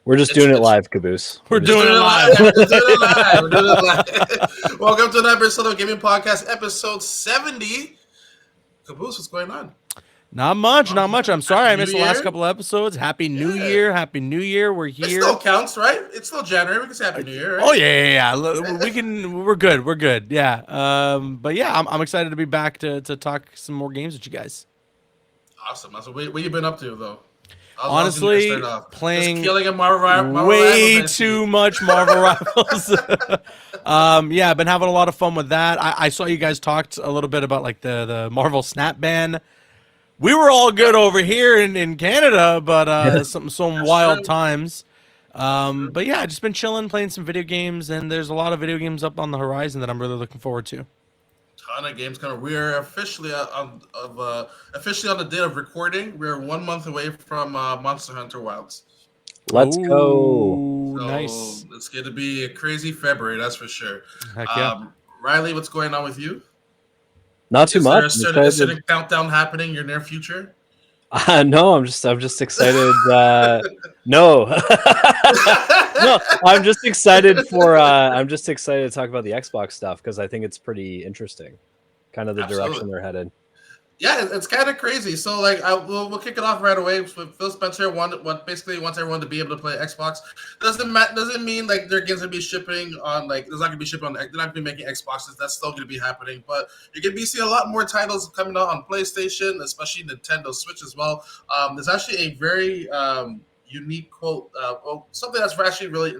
We're just doing it live, Caboose. We're doing it live. We're doing it live. We're doing it live. Welcome to another episode of Gaming Podcast, episode 70. Caboose, what's going on? Not much. I'm sorry I missed the last Year? couple episodes. Happy New Year. Happy New Year. We're here. It still counts, right? It's still January. We can say Happy New Year, right? Oh, yeah. We're good. Yeah. But yeah, I'm excited to be back to talk some more games with you guys. Awesome. So what you been up to, though? Honestly, playing just killing a Marvel way Rivals too much Marvel Rivals. Yeah, I've been having a lot of fun with that. I saw you guys talked a little bit about like the Marvel Snap ban. We were all good over here in Canada, but some wild times. But yeah, I've just been chilling, playing some video games, and there's a lot of video games up on the horizon that I'm really looking forward to. Ton of games coming. We're officially on the date of recording. We're 1 month away from Monster Hunter Wilds. Let's go. So Nice. It's going to be a crazy February, that's for sure. Heck yeah. Riley, what's going on with you? Not too much. Is there a certain countdown happening in your near future? No, I'm just excited. No, no, I'm just excited to talk about the Xbox stuff because I think it's pretty interesting, kind of the direction they're headed. Yeah, it's kind of crazy. So, like, we'll kick it off right away. Phil Spencer basically wants everyone to be able to play Xbox. Doesn't mean like their games gonna be shipping on there's not gonna be shipping on. They're not gonna be making Xboxes. That's still gonna be happening. But you're gonna be seeing a lot more titles coming out on PlayStation, especially Nintendo Switch as well. There's actually a very unique quote. Something that's actually really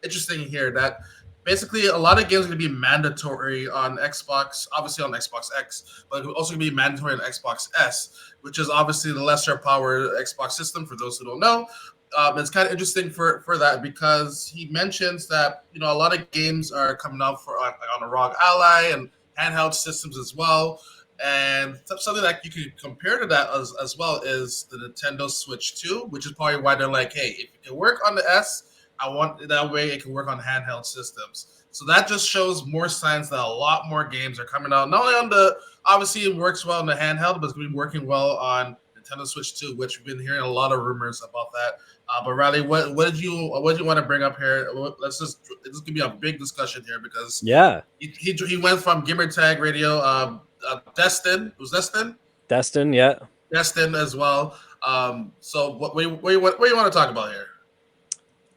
interesting here that. Basically, a lot of games are going to be mandatory on Xbox, obviously on Xbox X, but also going to be mandatory on Xbox S, which is obviously the lesser power Xbox system, for those who don't know. It's kind of interesting for that because he mentions that, a lot of games are coming out on a ROG Ally and handheld systems as well. And something that you can compare to that as well is the Nintendo Switch 2, which is probably why they're like, hey, if it can work on the S, I want that way it can work on handheld systems. So that just shows more signs that a lot more games are coming out. Not only obviously it works well on the handheld, but it's going to be working well on Nintendo Switch 2, which we've been hearing a lot of rumors about that. But Riley, what did you want to bring up here? This is going to be a big discussion here because he went from Gamertag Radio, Destin. Was Destin? Destin, yeah. Destin as well. So what do you want to talk about here?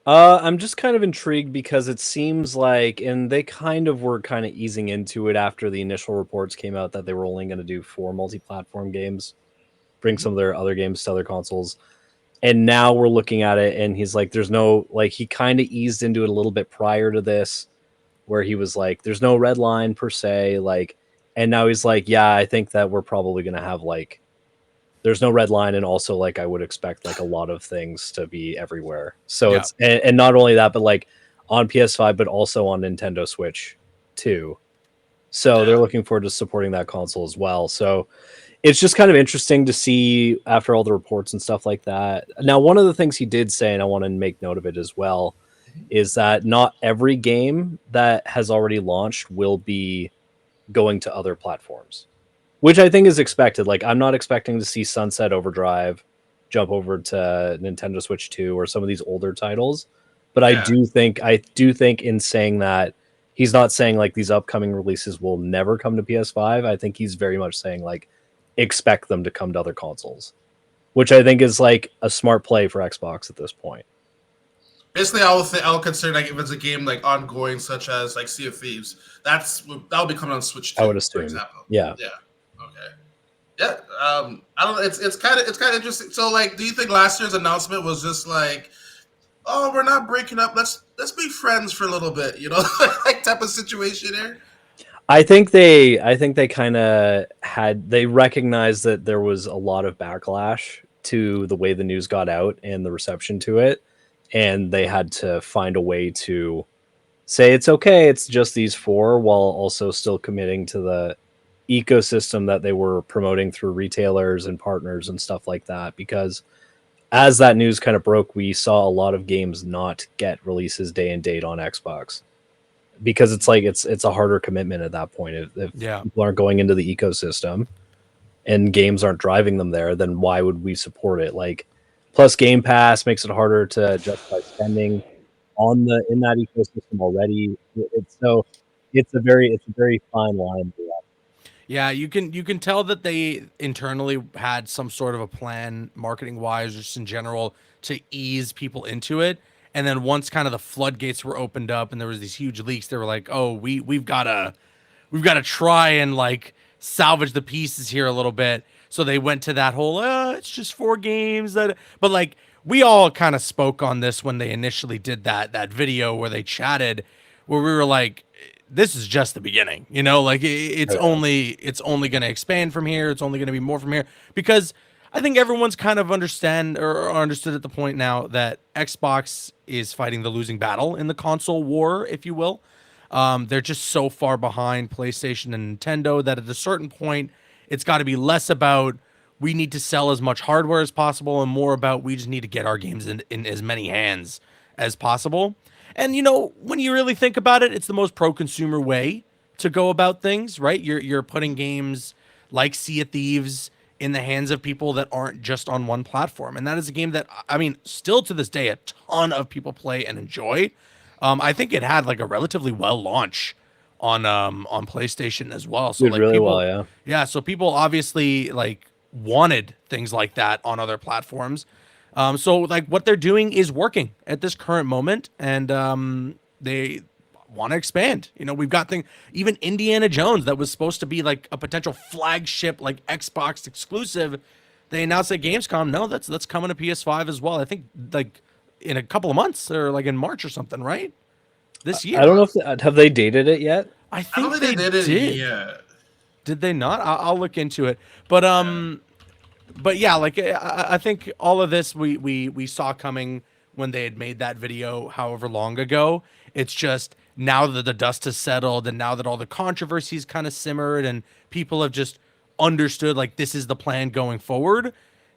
I'm just kind of intrigued because it seems like, and they were easing into it after the initial reports came out that they were only going to do 4 multi-platform games, bring some of their other games to other consoles. And now we're looking at it and he's like, there's no, like, he kind of eased into it a little bit prior to this where he was like, there's no red line per se. Like, and now he's like, yeah, I think that we're probably going to have like, there's no red line, and also like I would expect like a lot of things to be everywhere. So it's and not only that, but like on PS5, but also on Nintendo Switch too. So they're looking forward to supporting that console as well. So it's just kind of interesting to see after all the reports and stuff like that. Now, one of the things he did say, and I want to make note of it as well, is that not every game that has already launched will be going to other platforms. Which I think is expected. Like, I'm not expecting to see Sunset Overdrive jump over to Nintendo Switch 2 or some of these older titles. But I do think in saying that, he's not saying like these upcoming releases will never come to PS5. I think he's very much saying like expect them to come to other consoles, which I think is like a smart play for Xbox at this point. Basically, I'll consider like if it's a game like ongoing, such as like Sea of Thieves, that'll be coming on Switch 2. I would assume. For example. Yeah. Okay. Yeah. I don't know. It's kind of interesting. So, like, do you think last year's announcement was just like, oh, we're not breaking up. Let's be friends for a little bit, like type of situation here? I think they kind of they recognized that there was a lot of backlash to the way the news got out and the reception to it, and they had to find a way to say it's okay, it's just these 4, while also still committing to the ecosystem that they were promoting through retailers and partners and stuff like that. Because as that news kind of broke, we saw a lot of games not get releases day and date on Xbox because it's like it's a harder commitment at that point. If people aren't going into the ecosystem and games aren't driving them there, then why would we support it? Like, Plus, Game Pass makes it harder to justify spending on in that ecosystem already. It's a very fine line. Yeah, you can tell that they internally had some sort of a plan, marketing wise, just in general, to ease people into it. And then once kind of the floodgates were opened up and there was these huge leaks, they were like, "Oh, we've got to try and like salvage the pieces here a little bit." So they went to that whole it's just 4 games that, but like we all kind of spoke on this when they initially did that video where they chatted, where we were like, this is just the beginning, like it's only going to expand from here. It's only going to be more from here, because I think everyone's kind of understood at the point now that Xbox is fighting the losing battle in the console war, if you will. They're just so far behind PlayStation and Nintendo that at a certain point, it's got to be less about we need to sell as much hardware as possible and more about we just need to get our games in as many hands as possible. And when you really think about it, it's the most pro-consumer way to go about things, right? You're putting games like Sea of Thieves in the hands of people that aren't just on one platform, and that is a game that, I mean, still to this day, a ton of people play and enjoy. I think it had like a relatively well launch on PlayStation as well. So Did like really people, well, yeah. yeah. So people obviously like wanted things like that on other platforms. So like what they're doing is working at this current moment, and they want to expand. We've got things, even Indiana Jones, that was supposed to be like a potential flagship like Xbox exclusive. They announced at Gamescom, no, that's coming to PS5 as well. I think like in a couple of months, or like in March or something, right? This year. I don't know if have they dated it yet. I I think don't think they did it yet. Did they not? I'll look into it. But yeah, like I think all of this we saw coming when they had made that video however long ago. It's just now that the dust has settled and now that all the controversies kind of simmered and people have just understood like this is the plan going forward,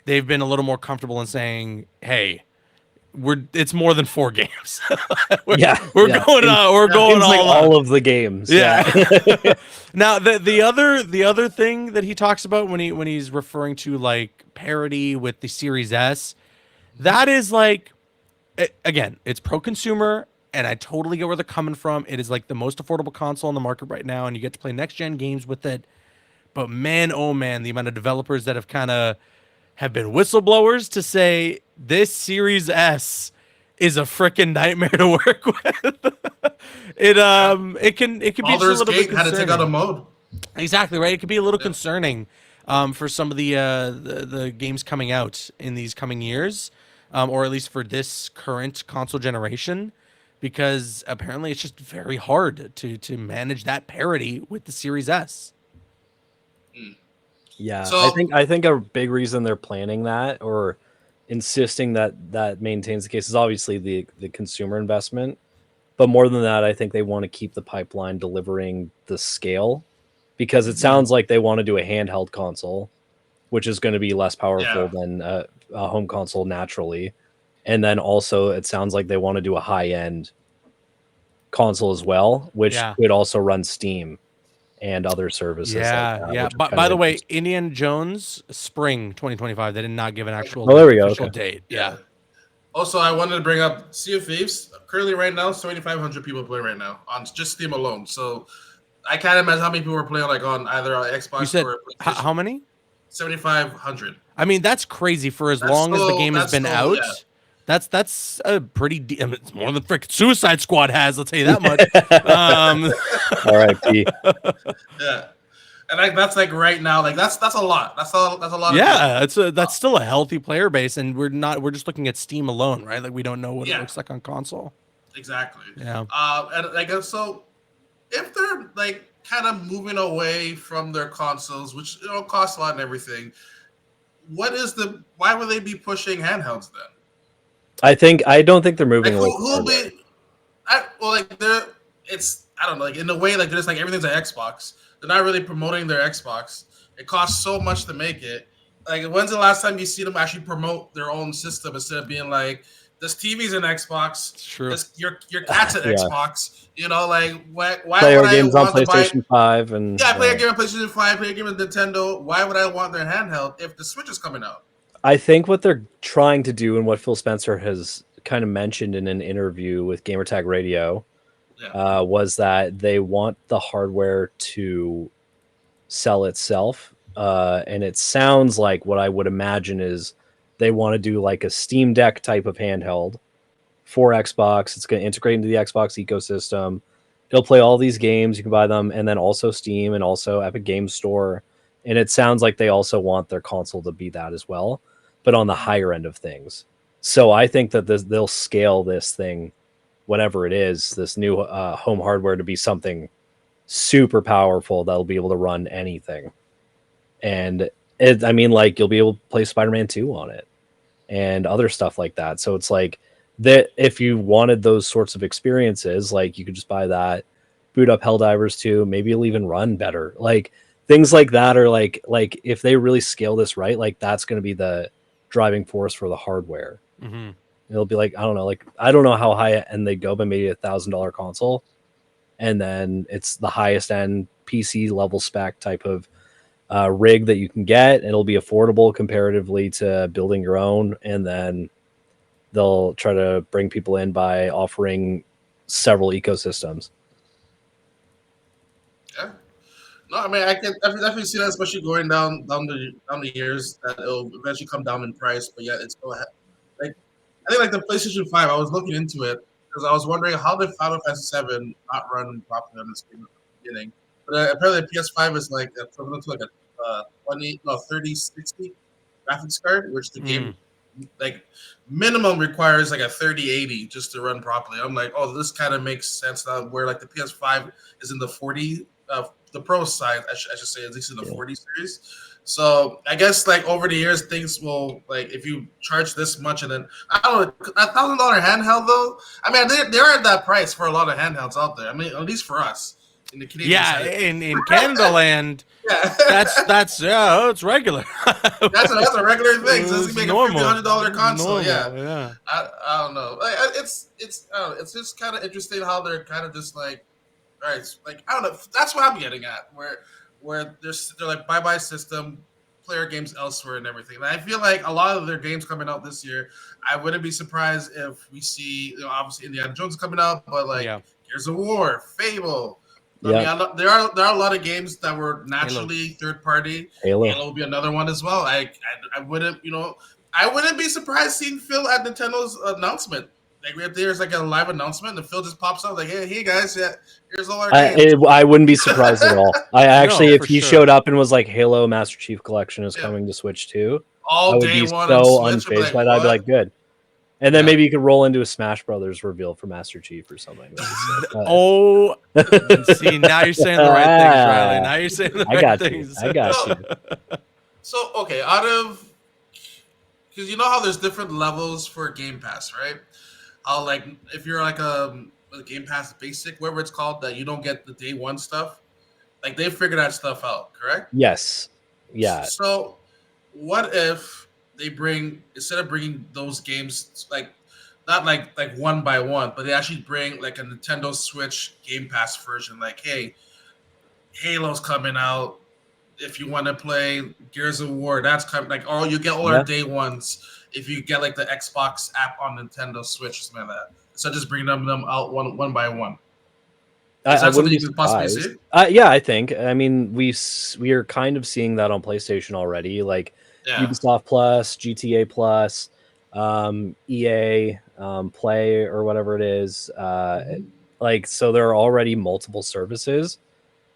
they've been a little more comfortable in saying, "Hey, it's more than 4 games. We're Yeah, going It's like all out." all of the games. Yeah. Now the other thing that he talks about when he's referring to like parity with the Series S, that is like, again, it's pro consumer, and I totally get where they're coming from. It is like the most affordable console on the market right now, and you get to play next gen games with it. But man, oh man, the amount of developers that have been whistleblowers to say this Series S is a freaking nightmare to work with. It can be just a little bit had to take out a concerning. mode. Exactly right. It could be a little concerning for some of the games coming out in these coming years, or at least for this current console generation, because apparently it's just very hard to manage that parity with the Series S. Yeah, So I think a big reason they're planning that or insisting that maintains the case is obviously the consumer investment, but more than that, I think they want to keep the pipeline delivering the scale, because it sounds like they want to do a handheld console, which is going to be less powerful than a home console naturally, and then also it sounds like they want to do a high end console as well, which could also run Steam and other services. Yeah, like that, yeah. which is But kind by of the way, interesting. Indiana Jones spring 2025. They did not give an actual Oh, there we go. official Okay. date. Yeah. Also, I wanted to bring up Sea of Thieves. Currently, right now, 7,500 people play right now on just Steam alone. So I can't imagine how many people are playing like on either Xbox You said or how many? 7,500. I mean, that's crazy for as long as the game has been out. Yeah. That's a pretty. I mean, it's more than frickin' Suicide Squad has. I'll tell you that much. R.I.P. Yeah. And like that's like right now, like that's a lot. That's a lot. Yeah, that's still a healthy player base, and we're just looking at Steam alone, right? Like we don't know what it looks like on console. Exactly. Yeah. And I guess so. If they're like kind of moving away from their consoles, which cost a lot and everything, why would they be pushing handhelds then? I don't think they're moving Like away. who'll be? I don't know. Like in a way, like there's like everything's an Xbox. They're not really promoting their Xbox. It costs so much to make it. Like, when's the last time you see them actually promote their own system instead of being like, "This TV's an Xbox. It's true. Your cat's an Xbox." Like why Play would our I games on want to buy? PlayStation 5 and Yeah, I play a game on PlayStation 5, play a game on Nintendo. Why would I want their handheld if the Switch is coming out? I think what they're trying to do and what Phil Spencer has kind of mentioned in an interview with Gamertag Radio was that they want the hardware to sell itself. And it sounds like what I would imagine is they want to do like a Steam Deck type of handheld for Xbox. It's going to integrate into the Xbox ecosystem. It'll play all these games. You can buy them, and then also Steam and also Epic Games Store. And it sounds like they also want their console to be that as well, but on the higher end of things. So I think that they'll scale this thing, whatever it is, this new home hardware, to be something super powerful that'll be able to run anything. And I mean, like, you'll be able to play Spider-Man 2 on it and other stuff like that. So it's like that if you wanted those sorts of experiences, like, you could just buy that, boot up Helldivers 2, maybe it'll even run better. Like, things like that are like if they really scale this right, like, that's going to be the driving force for the hardware. Mm-hmm. It'll be like, I don't know, like, I don't know how high end they go, but maybe $1,000 console. And then it's the highest end PC level spec type of rig that you can get. It'll be affordable comparatively to building your own. And then they'll try to bring people in by offering several ecosystems. Yeah. No, I mean, I can definitely see that, especially going down the years, that it'll eventually come down in price. But yeah, it's still like, I think like the PlayStation 5. I was looking into it because I was wondering how did Final Fantasy 7 not run properly on this game at the beginning. But apparently, the PS5 is like equivalent to like a 3060 graphics card, which the game like minimum requires like a 3080 just to run properly. I'm like, oh, this kind of makes sense now. Where like the PS5 is in the 40, the Pro side, I should say, at least in the 40 series. So I guess like over the years, things will, like, if you charge this much, and then I don't know, $1,000 handheld though. I mean, they are at that price for a lot of handhelds out there. I mean, at least for us in the Canadian side. in Canada land, yeah, that's it's regular. that's a regular thing. So this is making a normal. $1,500 console. Normal, yeah. I don't know. Like, it's I don't know, it's just kind of interesting how they're kind of just like, all right, like, I don't know. That's what I'm getting at, where they're like bye system, player games elsewhere and everything. And I feel like a lot of their games coming out this year, I wouldn't be surprised if we see, obviously Indiana Jones coming out, but like Gears of War, Fable. I mean, there are a lot of games that were naturally third party. Halo will be another one as well. I wouldn't be surprised seeing Phil at Nintendo's announcement. Like, there's like a live announcement, and Phil just pops up like, "Hey guys, yeah, here's all our games." I wouldn't be surprised at all. I actually, if he showed up and was like, "Halo Master Chief Collection is coming to Switch too," I would be so unfazed by that. I'd be like, "Good." And then maybe you could roll into a Smash Brothers reveal for Master Chief or something. Oh, see, now you're saying the right things, Riley. Now you're saying the right things. I got you. So, okay, because you know how there's different levels for Game Pass, right? How, like, if you're like a Game Pass Basic, whatever it's called, that you don't get the day one stuff, like, they figure that stuff out, correct? Yes. Yeah. So, what if they instead of bringing those games, like, not like one by one, but they actually bring like a Nintendo Switch Game Pass version, like, hey, Halo's coming out. If you want to play Gears of War, that's coming. Like, you get all our day ones. If you get like the Xbox app on Nintendo Switch or something like that, so just bring them out one by one. Is that something you could possibly see? Yeah, I think. I mean, we are kind of seeing that on PlayStation already, like Ubisoft Plus, GTA Plus, EA Play or whatever it is. Like, so there are already multiple services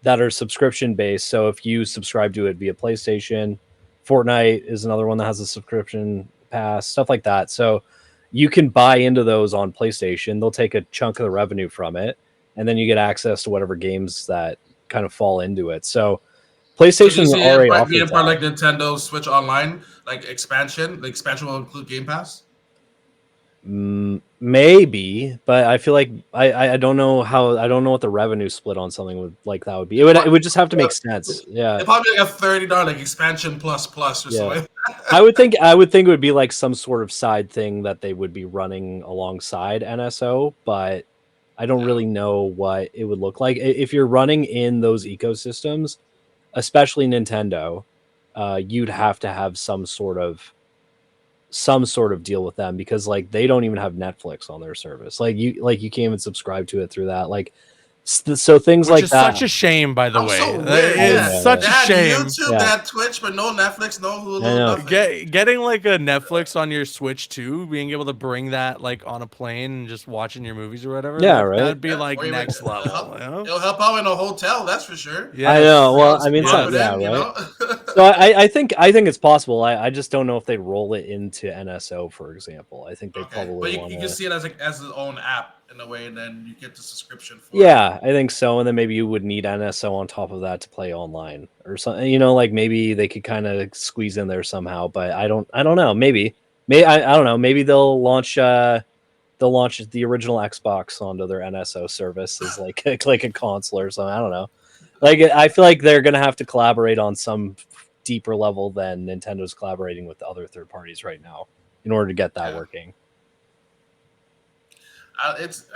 that are subscription based. So if you subscribe to it via PlayStation, Fortnite is another one that has a subscription pass, stuff like that. So you can buy into those on PlayStation. They'll take a chunk of the revenue from it, and then you get access to whatever games that kind of fall into it. So PlayStation's already being part like Nintendo Switch Online, like expansion. The expansion will include Game Pass. Maybe, but I feel like I don't know what the revenue split on something would like that would be. It would just have to make sense. Yeah, it'd probably be like a $30 like expansion plus or something. I would think it would be like some sort of side thing that they would be running alongside NSO, but I don't really know what it would look like if you're running in those ecosystems, especially Nintendo. You'd have to have some sort of some sort of deal with them, because like they don't even have Netflix on their service. Like you can't even subscribe to it through that. Like so things Which like is that. such a shame, by the Oh, so way. weird. It's Yeah, such they a had shame. YouTube, they had Twitch, but no Netflix, no I Hulu, know. nothing. Getting like a Netflix on your Switch too, being able to bring that like on a plane and just watching your movies or whatever. Yeah, right. That'd be Yeah, like or even next level. You know? it'll help out in a hotel, that's for sure. I Yes. know. Well, Just I mean, pop it Yes. in, you right. know. So I think it's possible. I just don't know if they'd roll it into NSO, for example. I think they Okay, probably but you want can to. see it as its own app in a way, and then you get the subscription for it. Yeah, I think so. And then maybe you would need NSO on top of that to play online or something. You know, like maybe they could kind of squeeze in there somehow. But I don't know. Maybe I don't know. Maybe they'll launch the original Xbox onto their NSO service as like like a console or something. I don't know. Like I feel like they're gonna have to collaborate on some deeper level than Nintendo's collaborating with other third parties right now in order to get that working. It's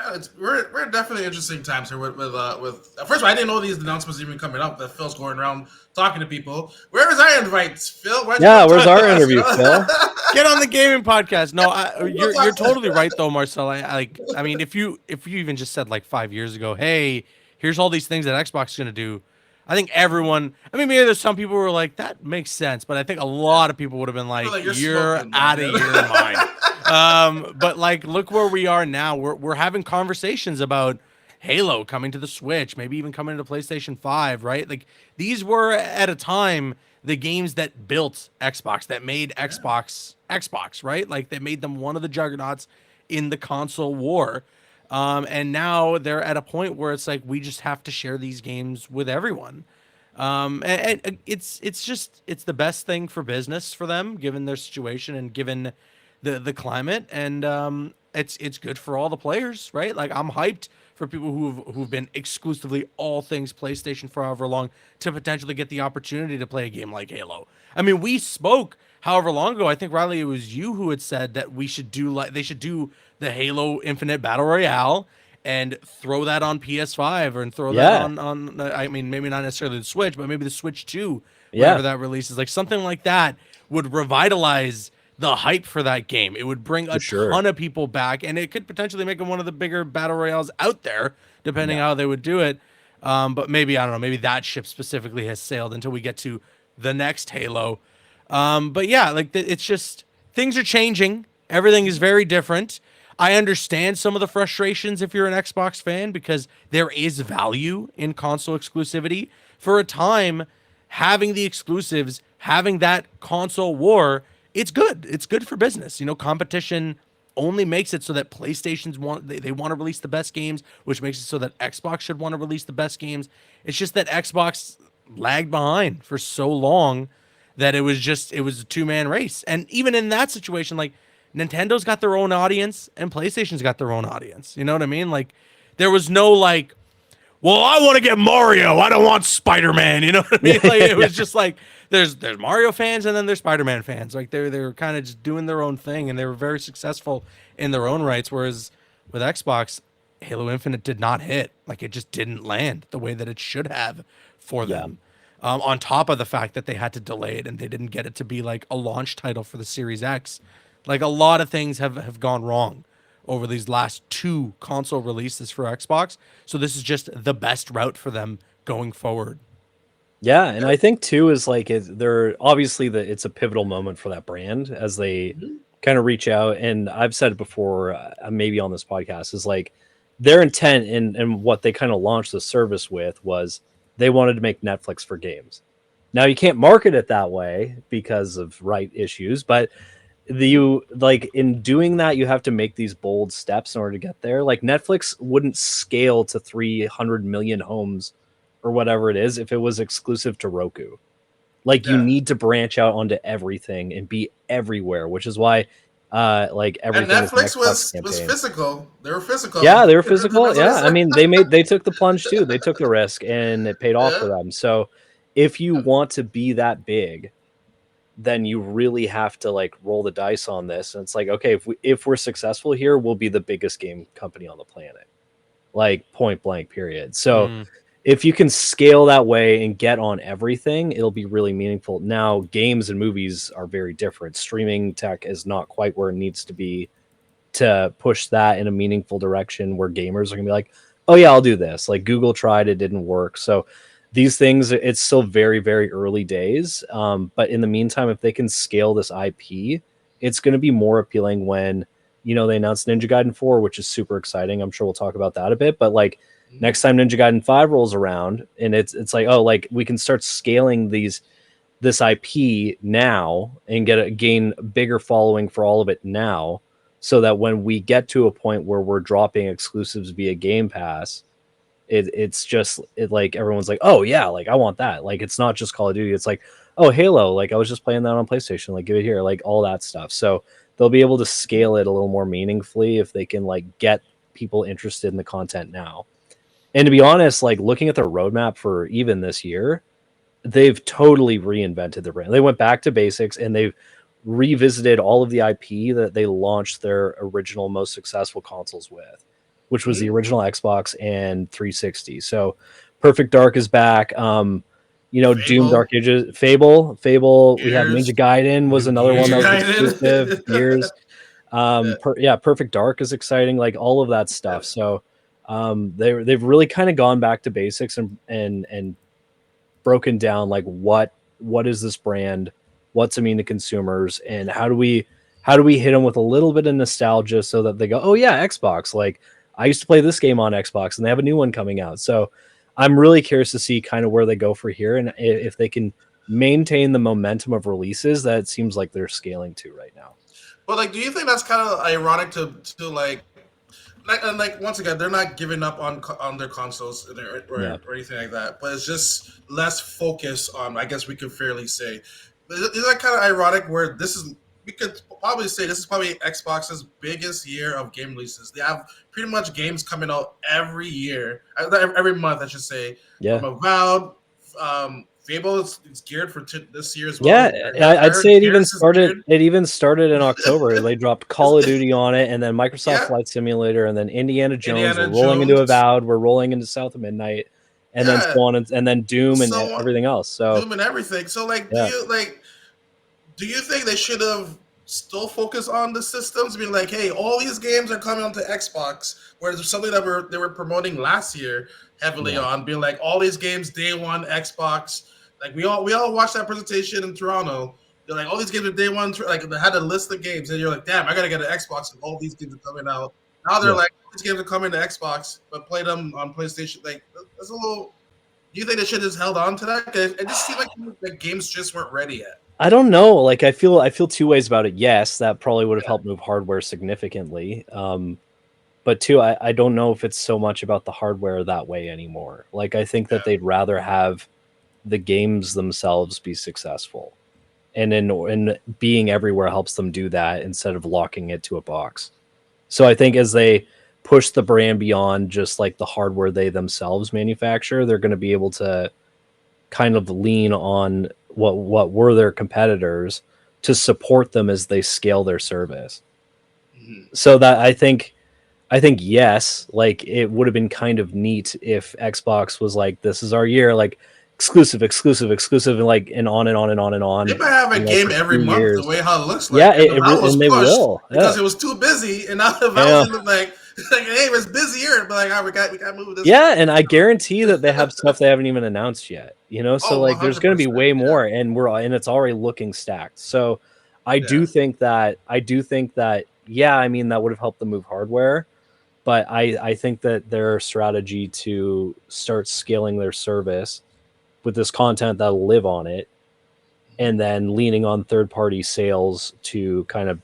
we're definitely interesting times here with first of all, I didn't know these announcements even coming up that Phil's going around talking to people. Where is our invites, Phil? Where's Where's our interview, Phil? Get on the gaming podcast. No, you're totally right though, Marcel. I mean, if you even just said like 5 years ago, hey, here's all these things that Xbox is gonna do, I think everyone. I mean, maybe there's some people who were like, that makes sense, but I think a lot of people would have been like, you're smoking, out man. of your mind. But like, look where we are now. We're having conversations about Halo coming to the Switch, maybe even coming to PlayStation 5, right? Like these were at a time the games that built Xbox, that made Xbox, right? Like that made them one of the juggernauts in the console war. And now they're at a point where it's like we just have to share these games with everyone. And it's the best thing for business for them, given their situation and given the climate, and it's good for all the players, right? Like I'm hyped for people who've been exclusively all things PlayStation for however long to potentially get the opportunity to play a game like Halo. I mean, we spoke however long ago. I think Riley, it was you who had said that they should do the Halo Infinite Battle Royale and throw that on PS5 and throw that on I mean, maybe not necessarily the Switch, but maybe the Switch 2 whenever that releases. Like something like that would revitalize the hype for that game. It would bring a ton of people back, and it could potentially make it one of the bigger battle royales out there, depending how they would do it. But maybe, I don't know, maybe that ship specifically has sailed until we get to the next Halo. But yeah, like it's just things are changing. Everything is very different. I understand some of the frustrations if you're an Xbox fan, because there is value in console exclusivity. For a time, having the exclusives, having that console war, it's good. It's good for business. You know, competition only makes it so that PlayStation's they want to release the best games, which makes it so that Xbox should want to release the best games. It's just that Xbox lagged behind for so long that it was a two-man race. And even in that situation, like Nintendo's got their own audience and PlayStation's got their own audience. You know what I mean? Like there was no like, well, I want to get Mario, I don't want Spider-Man. You know what I mean? Like it was just like there's Mario fans and then there's Spider-Man fans. Like they're kind of just doing their own thing, and they were very successful in their own rights. Whereas with Xbox, Halo Infinite did not hit. Like it just didn't land the way that it should have for them. On top of the fact that they had to delay it and they didn't get it to be like a launch title for the Series X. Like a lot of things have gone wrong over these last two console releases for Xbox. So this is just the best route for them going forward. Yeah, and I think too is like they're obviously it's a pivotal moment for that brand as they kind of reach out. And I've said it before, maybe on this podcast, is like their intent and what they kind of launched the service with was they wanted to make Netflix for games. Now you can't market it that way because of right issues, but like in doing that, you have to make these bold steps in order to get there. Like Netflix wouldn't scale to 300 million homes or whatever it is if it was exclusive to Roku. Like you need to branch out onto everything and be everywhere, which is why like everything. And Netflix was physical. They were physical. Yeah, they were physical. Yeah, I mean they took the plunge too. They took the risk and it paid off for them. So if you want to be that big, then you really have to like roll the dice on this. And it's like, okay, if we're successful here, we'll be the biggest game company on the planet, like point blank period. So if you can scale that way and get on everything, it'll be really meaningful. Now, games and movies are very different. Streaming tech is not quite where it needs to be to push that in a meaningful direction where gamers are gonna be like, oh yeah, I'll do this. Like Google tried, it didn't work. So these things, it's still very, very early days. But in the meantime, if they can scale this IP, it's going to be more appealing when, they announced Ninja Gaiden 4, which is super exciting. I'm sure we'll talk about that a bit. But like next time Ninja Gaiden 5 rolls around, and it's like, oh, like we can start scaling this IP now and gain bigger following for all of it now, so that when we get to a point where we're dropping exclusives via Game Pass, it's just like everyone's like, oh yeah, like I want that. Like it's not just Call of Duty. It's like, oh, Halo, like I was just playing that on PlayStation. Like give it here, like all that stuff. So they'll be able to scale it a little more meaningfully if they can like get people interested in the content now. And to be honest, like looking at their roadmap for even this year, they've totally reinvented the brand. They went back to basics and they've revisited all of the IP that they launched their original most successful consoles with, which was the original Xbox and 360. So Perfect Dark is back. Fable. Doom, Dark Ages, Fable. We have Ninja Gaiden was another one that was exclusive. Years. Perfect Dark is exciting. Like all of that stuff. So they've really kind of gone back to basics and broken down like what is this brand, what's it mean to consumers, and how do we hit them with a little bit of nostalgia so that they go, oh yeah, Xbox, like I used to play this game on Xbox and they have a new one coming out. So I'm really curious to see kind of where they go for here and if they can maintain the momentum of releases that it seems like they're scaling to right now. But like, do you think that's kind of ironic to like once again, they're not giving up on their consoles or anything like that, but it's just less focus on, I guess we could fairly say. Is that kind of ironic where we could probably say this is probably Xbox's biggest year of game releases. They have pretty much games coming out every year, every month, I should say. Yeah. From Avowed, Fable is geared for this year as well. Yeah, I'd say it even started. It even started in October. They dropped Call of Duty on it, and then Microsoft Flight Simulator, and then Indiana Jones. We're rolling into Avowed. We're rolling into South of Midnight, and then so on, and then Doom and everything else. So Doom and everything. So like, do you think they should have still focused on the systems? Being like, hey, all these games are coming onto Xbox, whereas there's something that they were promoting last year heavily on, being like all these games day one Xbox. Like we all watched that presentation in Toronto. They're like all these games are day one. Like they had a list of games, and you're like, damn, I gotta get an Xbox, and all these games are coming out. Now they're like, these games are coming to Xbox, but play them on PlayStation. Like that's a little. Do you think they should have just held on to that? Cause it just seemed like the games just weren't ready yet. I don't know. Like I feel two ways about it. Yes, that probably would have helped move hardware significantly. But two, I don't know if it's so much about the hardware that way anymore. Like I think that they'd rather have the games themselves be successful, and in being everywhere helps them do that instead of locking it to a box. So I think as they push the brand beyond just like the hardware they themselves manufacture, they're going to be able to kind of lean on what were their competitors to support them as they scale their service. So that I think yes, like it would have been kind of neat if Xbox was like, this is our year, like exclusive, and like and on and on and on and on. They might have a game every month years. the way how it looks like. Yeah, and they will because it was too busy, and now the Valve look like hey, it's busier, but like we got move this. Yeah, and I guarantee that they have stuff they haven't even announced yet. So like there's going to be way more, and it's already looking stacked. So I do think that yeah, I mean that would have helped them move hardware. But I think that their strategy to start scaling their service with this content that'll live on it, and then leaning on third-party sales to kind of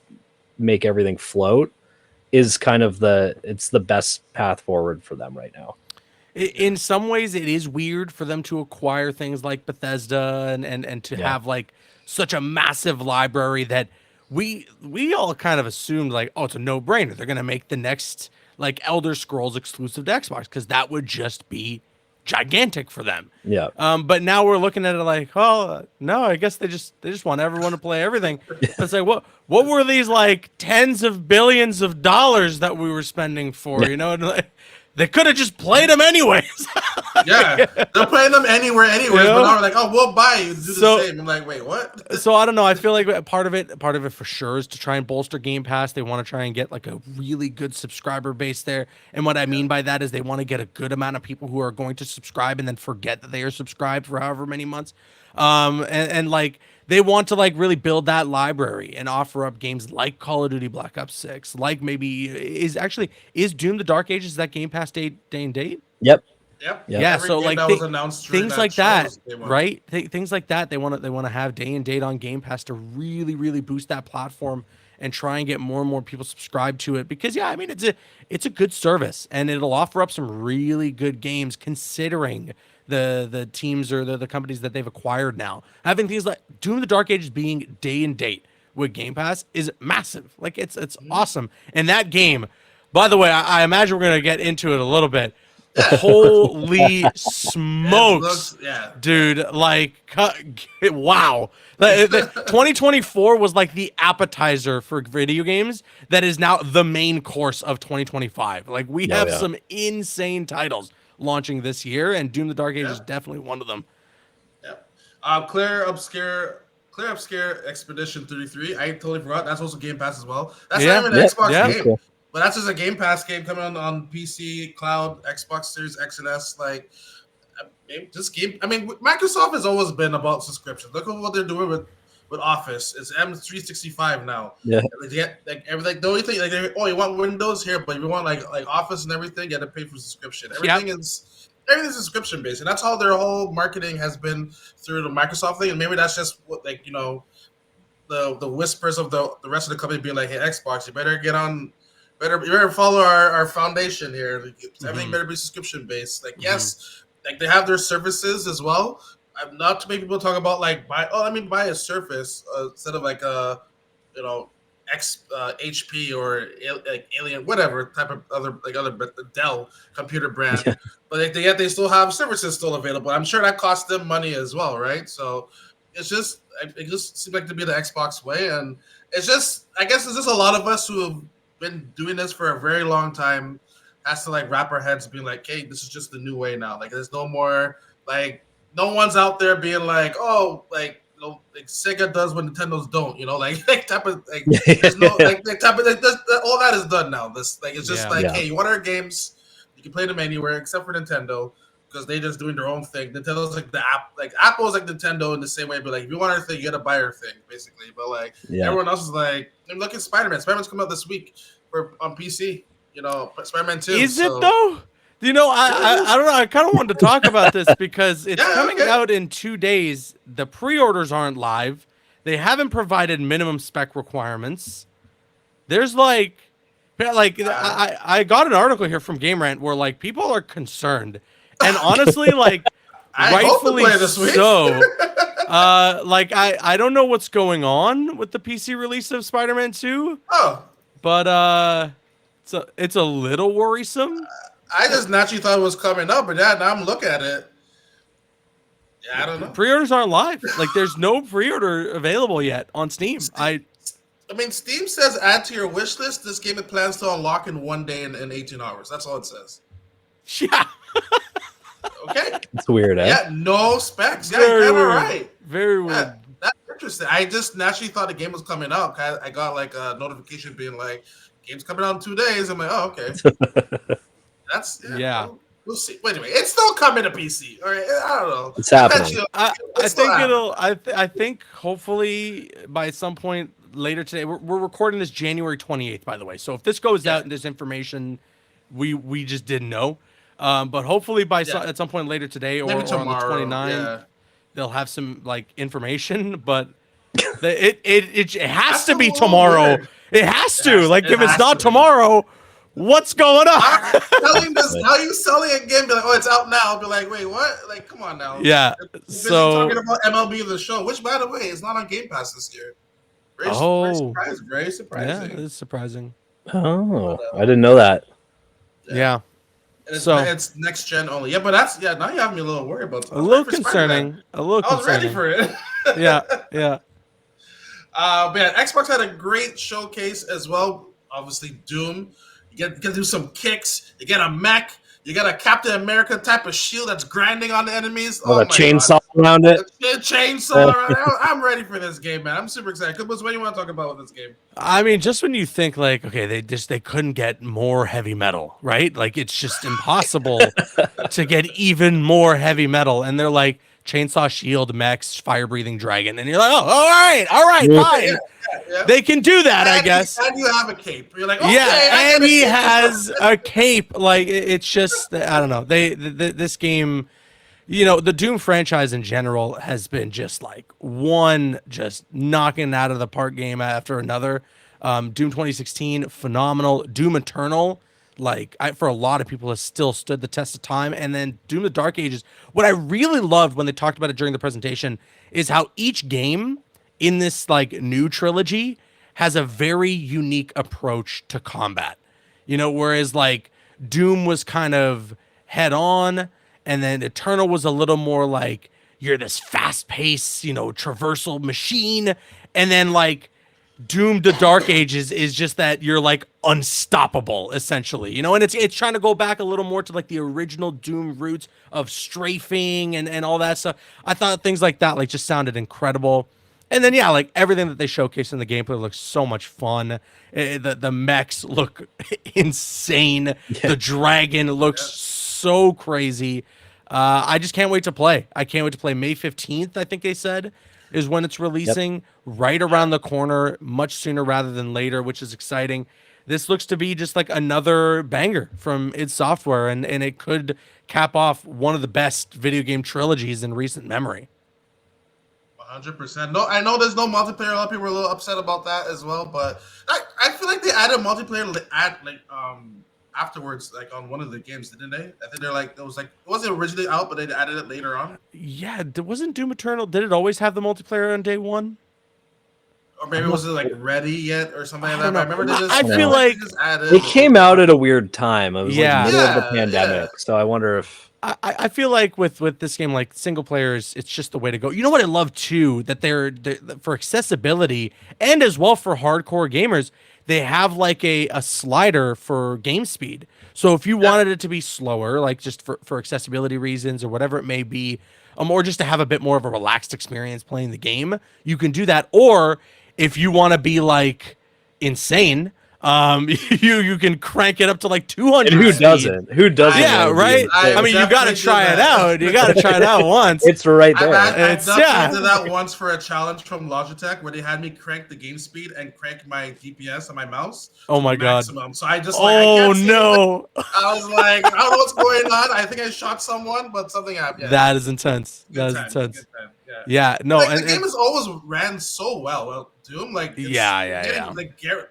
make everything float is kind of it's the best path forward for them right now. In some ways, it is weird for them to acquire things like Bethesda and to have like such a massive library that we all kind of assumed like, oh, it's a no-brainer. They're going to make the next like Elder Scrolls exclusive to Xbox because that would just be gigantic for them. Yeah. But now we're looking at it like, oh no, I guess they just want everyone to play everything. It's like what were these like tens of billions of dollars that we were spending for? You know, They could have just played them anyways. Yeah, they're playing them anywhere, anyways. But now we're like, oh, we'll buy you to do the same. I'm like, wait, what? So I don't know. I feel like part of it for sure is to try and bolster Game Pass. They want to try and get like a really good subscriber base there. And what I mean by that is they want to get a good amount of people who are going to subscribe and then forget that they are subscribed for however many months. And like they want to like really build that library and offer up games like Call of Duty Black Ops 6, like maybe is Doom the Dark Ages that Game Pass day and date? Yep. Yep. Yeah, Every so game like that was announced during things like that, they want. right? Things like that. They want to have day and date on Game Pass to really boost that platform and try and get more and more people subscribed to it. Because yeah, I mean it's a good service and it'll offer up some really good games considering the teams or the companies that they've acquired now. Having things like Doom the Dark Ages being day and date with Game Pass is massive. Like it's awesome. And that game, by the way, I imagine we're gonna get into it a little bit. Holy smokes, dude, like wow. 2024 was like the appetizer for video games that is now the main course of 2025. Like we have some insane titles launching this year, and Doom the Dark Age is definitely one of them. Clear Obscure Expedition 33. I totally forgot. That's also Game Pass as well. That's not even an Xbox game. Cool. But that's just a Game Pass game coming on PC, Cloud, Xbox Series X and S. Like, just game. I mean, Microsoft has always been about subscriptions. Look at what they're doing with Office. It's M365 now. Yeah. Like everything. The only thing, like, you want Windows here, but if you want like Office and everything, you got to pay for subscription. Everything's subscription based, and that's how their whole marketing has been through the Microsoft thing. And maybe that's just what, like, you know, the whispers of the rest of the company being like, hey, Xbox, you better get on. You better follow our foundation here. Like, everything better be subscription based. Like, yes, like they have their services as well. Not to make people talk about like buy a Surface instead of like HP or like Alien, whatever type of other Dell computer brand. Yeah. But yet they still have services still available. I'm sure that costs them money as well, right? So it just seems like to be the Xbox way, and it's just, I guess it's just a lot of us who have been doing this for a very long time has to like wrap our heads being like, hey, this is just the new way now. Like there's no more, like no one's out there being like, oh, like, you know, like Sega does what Nintendo's don't, you know, like type of like there's no like the type of all that is done now. This like it's just hey, you want our games, you can play them anywhere except for Nintendo because they just doing their own thing. Nintendo's like the app, like Apple's like Nintendo in the same way, but like if you want our thing, you gotta buy our thing, basically. But like everyone else is like, look at Spider-Man. Spider-Man's coming out this week on PC. You know, Spider-Man 2. Is it though? You know, I don't know. I kind of wanted to talk about this because it's coming out in 2 days. The pre-orders aren't live. They haven't provided minimum spec requirements. There's I got an article here from Game Rant where like people are concerned, and honestly, like rightfully so. I don't know what's going on with the PC release of Spider-Man 2. Oh, but it's a little worrisome. I just naturally thought it was coming up, but now I'm looking at it. Yeah, I don't know. Pre-orders aren't live. Like, there's no pre-order available yet on Steam. I mean, Steam says add to your wish list. This game it plans to unlock in 1 day in 18 hours. That's all it says. Yeah. Okay. It's weird, eh? Yeah, no specs. Very yeah, weird. Right. Very weird. Yeah, that's interesting. I just naturally thought the game was coming out. I got like a notification being like, game's coming out in 2 days. I'm like, oh, okay. That's We'll see. Wait a minute, it's still coming to PC. All right, I don't know. It's happening. I think it'll. I think hopefully by some point later today. We're recording this January 28th, by the way. So if this goes out and this information, we just didn't know. But hopefully at some point later today or on the 29th, they'll have some like information. But it has to be tomorrow. Weird. It has to. Like if it's not tomorrow. What's going on? How you selling a game? Be like, oh, it's out now. I'll be like, wait, what? Like, come on now. Yeah. So talking about MLB The Show, which, by the way, is not on Game Pass this year. Very surprising. Yeah, it's surprising. Oh, I didn't know that. Yeah. It's next gen only. Yeah, but now you have me a little worried about that. A little concerning. I was ready for it. Yeah. But yeah, Xbox had a great showcase as well. Obviously, Doom. You get to do some kicks. You get a mech. You got a Captain America type of shield that's grinding on the enemies. With Oh a my chainsaw god. around it. A chainsaw around. I'm ready for this game, man. I'm super excited. What do you want to talk about with this game? I mean, just when you think like, okay, they couldn't get more heavy metal, right? Like it's just impossible to get even more heavy metal, and they're like chainsaw shield, mechs, fire breathing dragon, and you're like, oh, all right, Yeah. fine, Yeah. they can do that, I guess. And you have a cape. You're like, okay, Yeah, and he cape. has a cape. Like it's just, I don't know. This game, you know, the Doom franchise in general has been just like one just knocking out of the park game after another. Doom 2016, phenomenal. Doom Eternal, like for a lot of people, has still stood the test of time. And then Doom: The Dark Ages. What I really loved when they talked about it during the presentation is how each game in this like new trilogy has a very unique approach to combat. You know, whereas like Doom was kind of head on, and then Eternal was a little more like you're this fast paced, you know, traversal machine, and then like Doom: The Dark Ages is just that you're like unstoppable essentially, you know, and it's trying to go back a little more to like the original Doom roots of strafing and all that stuff. I thought things like that like just sounded incredible. And then yeah, like everything that they showcased in the gameplay looks so much fun. The mechs look insane. Yeah. The dragon looks so crazy. I just can't wait to play. I can't wait to play. May 15th, I think they said, is when it's releasing. Right around the corner, much sooner rather than later, which is exciting. This looks to be just like another banger from id Software, and it could cap off one of the best video game trilogies in recent memory. 100%. No, I know there's no multiplayer. A lot of people were a little upset about that as well, but I feel like they added multiplayer afterwards, like on one of the games, didn't they? I think they're like it wasn't originally out, but they added it later on. Yeah, wasn't Doom Eternal? Did it always have the multiplayer on day one? Or maybe it wasn't like ready yet or something like that. But I remember they just. I feel like it came out at a weird time. It was Yeah. like middle of the pandemic, so I wonder if. I feel like with this game, like single players, it's just the way to go. You know what I love too? That they're for accessibility and as well for hardcore gamers, they have like a slider for game speed. So if you wanted it to be slower, like just for accessibility reasons or whatever it may be, or just to have a bit more of a relaxed experience playing the game, you can do that. Or if you want to be like insane, you can crank it up to like 200. And who speed. doesn't? Who doesn't? Yeah, right. I mean, you got to try it out. You got to try it out once. It's right there. I've yeah. did that once for a challenge from Logitech where they had me crank the game speed and crank my DPS on my mouse. Oh my god. Maximum. So I just Oh no. I was like, I don't know what's going on. I think I shot someone, but something happened. Yeah. That is intense. That is intense. Yeah, no, like, and the game has always ran so well. Well, Doom, like yeah. Like Garrett,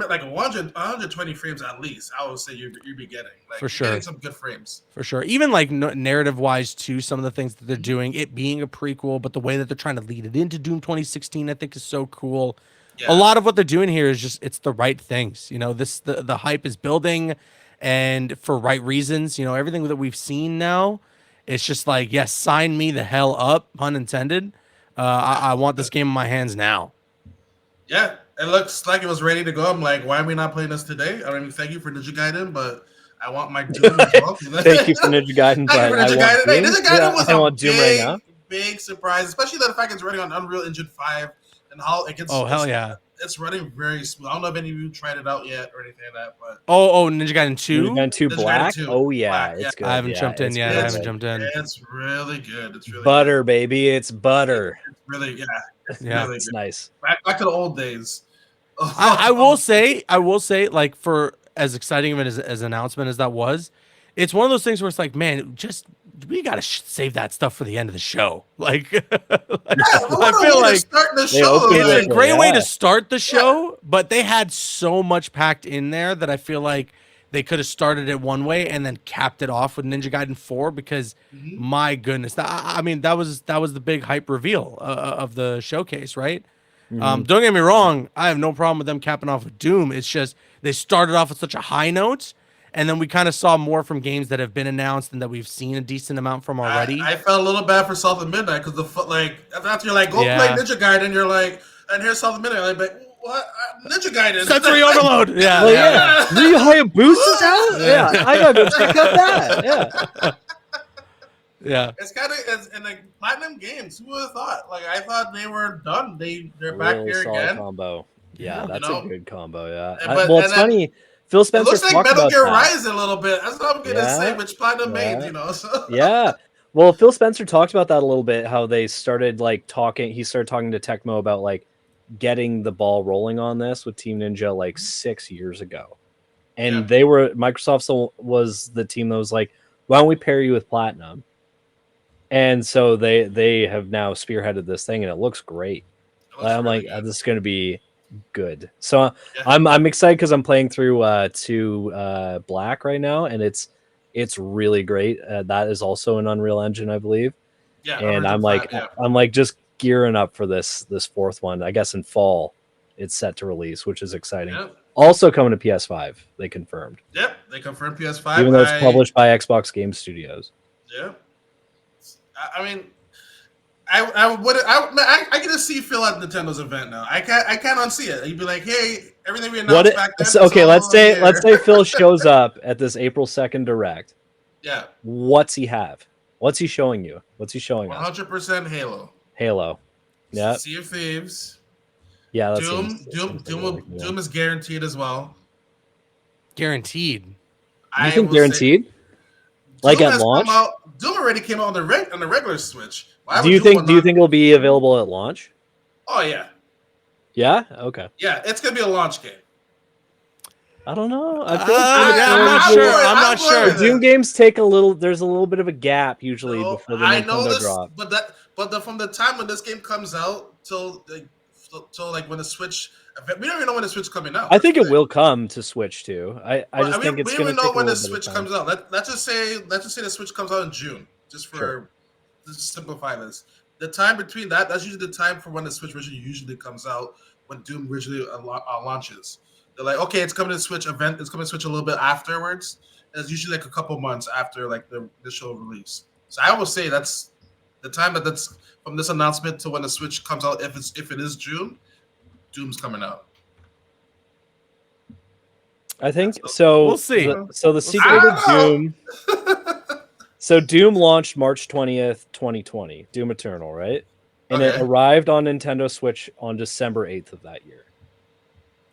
like 120 frames at least. I would say you'd be getting like, for sure, getting some good frames for sure. Even like narrative wise too, some of the things that they're doing, it being a prequel, but the way that they're trying to lead it into Doom 2016, I think is so cool. Yeah. A lot of what they're doing here is just it's the right things. You know, the hype is building, and for right reasons. You know, everything that we've seen now. It's just like, yes, sign me the hell up, pun intended. I want this game in my hands now. Yeah, it looks like it was ready to go. I'm like, why are we not playing this today? I mean, thank you for Ninja Gaiden, but I want my Doom as well. Thank you for Ninja Gaiden, but Ninja Gaiden was I want Doom right now. Big surprise, especially the fact it's running on Unreal Engine 5 and how it gets. Oh hell yeah! It's running very smooth. I don't know if any of you tried it out yet or anything like that, but Ninja Gaiden 2? Ninja Gaiden 2 Black? 2. Oh yeah, Black, it's good. I haven't jumped in yet. I haven't jumped in. It's really good. It's really butter, good. Baby. It's butter. It's really yeah. Really it's good. Nice. Back to the old days. I will say, like for as exciting of an announcement as that was, it's one of those things where it's like, man, we gotta save that stuff for the end of the show. Like, I feel like it's a great way to start the show, but they had so much packed in there that I feel like they could have started it one way and then capped it off with Ninja Gaiden 4 because my goodness, I mean that was the big hype reveal of the showcase, right? Don't get me wrong, I have no problem with them capping off with Doom. It's just they started off with such a high note. And then we kind of saw more from games that have been announced and that we've seen a decent amount from already. I felt a little bad for South of Midnight because after you're like, go play Ninja Gaiden, you're like, and here's South of Midnight. Like, What? Ninja Gaiden. Sensory overload. Yeah. Well, yeah. Ryu Hayabusa's out? Yeah. I gotta go check out that. Yeah. Yeah. It's kind of and like Platinum Games. Who would have thought? Like I thought they were done. They're back Really here solid again. combo. Yeah, You that's know? a good combo. Yeah. But- Well, it's and then- funny. Phil It Spencer looks like talked Metal about Gear that. Rise a little bit. That's what I'm gonna Yeah. say. Which Platinum made, Yeah. you know. So. Yeah. Well, Phil Spencer talked about that a little bit. How they started like talking. He started talking to Tecmo about like getting the ball rolling on this with Team Ninja like 6 years ago, and Yeah. they were Microsoft still was the team that was like, why don't we pair you with Platinum? And so they have now spearheaded this thing, and it looks great. It looks I'm really like, good. this is going to be good. So Yeah. I'm excited because I'm playing through 2 Black right now, and it's really great. That is also an Unreal Engine, I believe. Yeah, And Unreal I'm like, Engine 5, just gearing up for this fourth one. I guess in fall it's set to release, which is exciting. yeah. Also coming to PS5, they confirmed, Yep, they confirmed PS5. even though it's published by Xbox Game Studios. Yeah, I mean, I get to see Phil at Nintendo's event now. I can't unsee it. He'd be like, "Hey, everything we announced back then." So, okay, it's let's all say here." Phil shows up at this April 2nd Direct. Yeah, What's he have? What's he showing you? What's he showing us? 100% Halo. Halo. Yeah, Sea of Thieves. yeah. That Doom. seems Doom is guaranteed as well. Guaranteed. You think guaranteed? Like Doom at has launch? come out- Doom already came out on the regular Switch. Why Do would you Doom think not- it'll be available at launch? Oh yeah, Yeah. Okay. yeah. It's gonna be a launch game. I don't know. I'm not I'm sure. going- I'm I'm not going sure. with it. Doom games take a little. There's a little bit of a gap usually No, before the I know Nintendo this, drop. but from the time when this game comes out till like when the Switch, we don't even know when the Switch coming out. I think it That's the will come to Switch too. I thing. just think it's we going don't to even take know a when the little bit of Switch time. comes out. Let's just say the Switch comes out in June, just for Sure. just simplify this. The time between that's usually the time for when the Switch version usually comes out when Doom originally launches. They're like, okay, it's coming to Switch event. It's coming to Switch a little bit afterwards. And it's usually like a couple months after like the initial release. So I will say that's the time that's from this announcement to when the Switch comes out. If it is June, Doom's coming out. I think so. We'll see. So the sequel to Doom. So Doom launched March 20th, 2020. Doom Eternal, right? And it Okay. arrived on Nintendo Switch on December 8th of that year.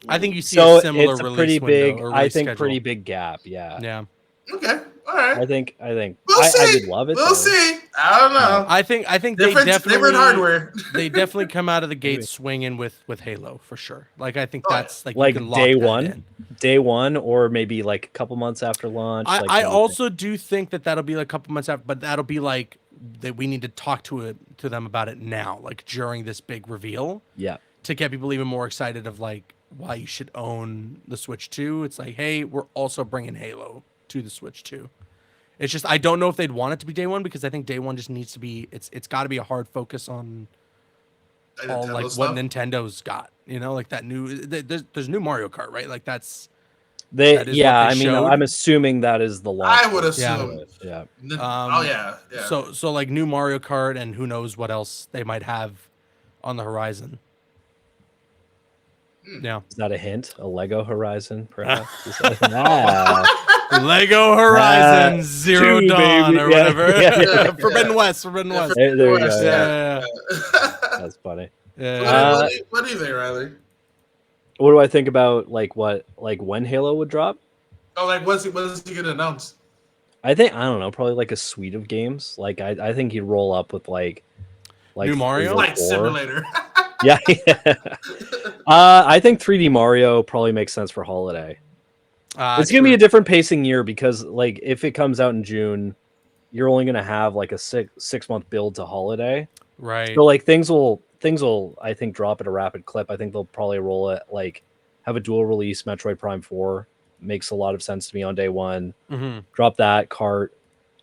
I think you see So a similar it's a release pretty window big. or I release think schedule. pretty big gap. Yeah. Yeah. Okay, all right. I think. We'll see. I would love it. We'll though. see. I don't know. I think they Different hardware. they definitely come out of the gate Maybe. swinging with Halo for sure. Like I think Oh, yeah. that's like, you Like can lock day that one? in. Day one, or maybe like a couple months after launch. I like, what do you think? also do think that'll be like a couple months after, but that'll be like that we need to talk to them about it now, like during this big reveal, Yeah. to get people even more excited of like why you should own the Switch 2. It's like, hey, we're also bringing Halo to the Switch 2. It's just I don't know if they'd want it to be day one because I think day one just needs to be it's got to be a hard focus on all Nintendo like stuff. what Nintendo's got, you know, like that new there's new Mario Kart, right? Like that's They. That is Yeah. what they I mean, showed. I'm assuming that is the launch. I would date Yeah. assume. for it, Yeah. Oh yeah, yeah. so like new Mario Kart and who knows what else they might have on the horizon. Yeah. Is that a hint? A Lego Horizon, perhaps? Lego Horizon Zero 2, Dawn baby. or Yeah, whatever. yeah. Forbidden West. Forbidden Yeah, West. There you go. West, Yeah. Yeah. That's funny. Yeah. What do you think, Riley? What do I think about like when Halo would drop? Oh, like what's he gonna announce? I don't know, probably like a suite of games. Like I think he'd roll up with like New Mario? Halo Like 4. Simulator. Yeah. I think 3D Mario probably makes sense for holiday. It's gonna be a different pacing year because like if it comes out in June, you're only gonna have like a 6 month build to holiday. right. So like things will I think drop at a rapid clip. I think they'll probably roll it like have a dual release Metroid Prime 4. Makes a lot of sense to me on day one. Mm-hmm. Drop that cart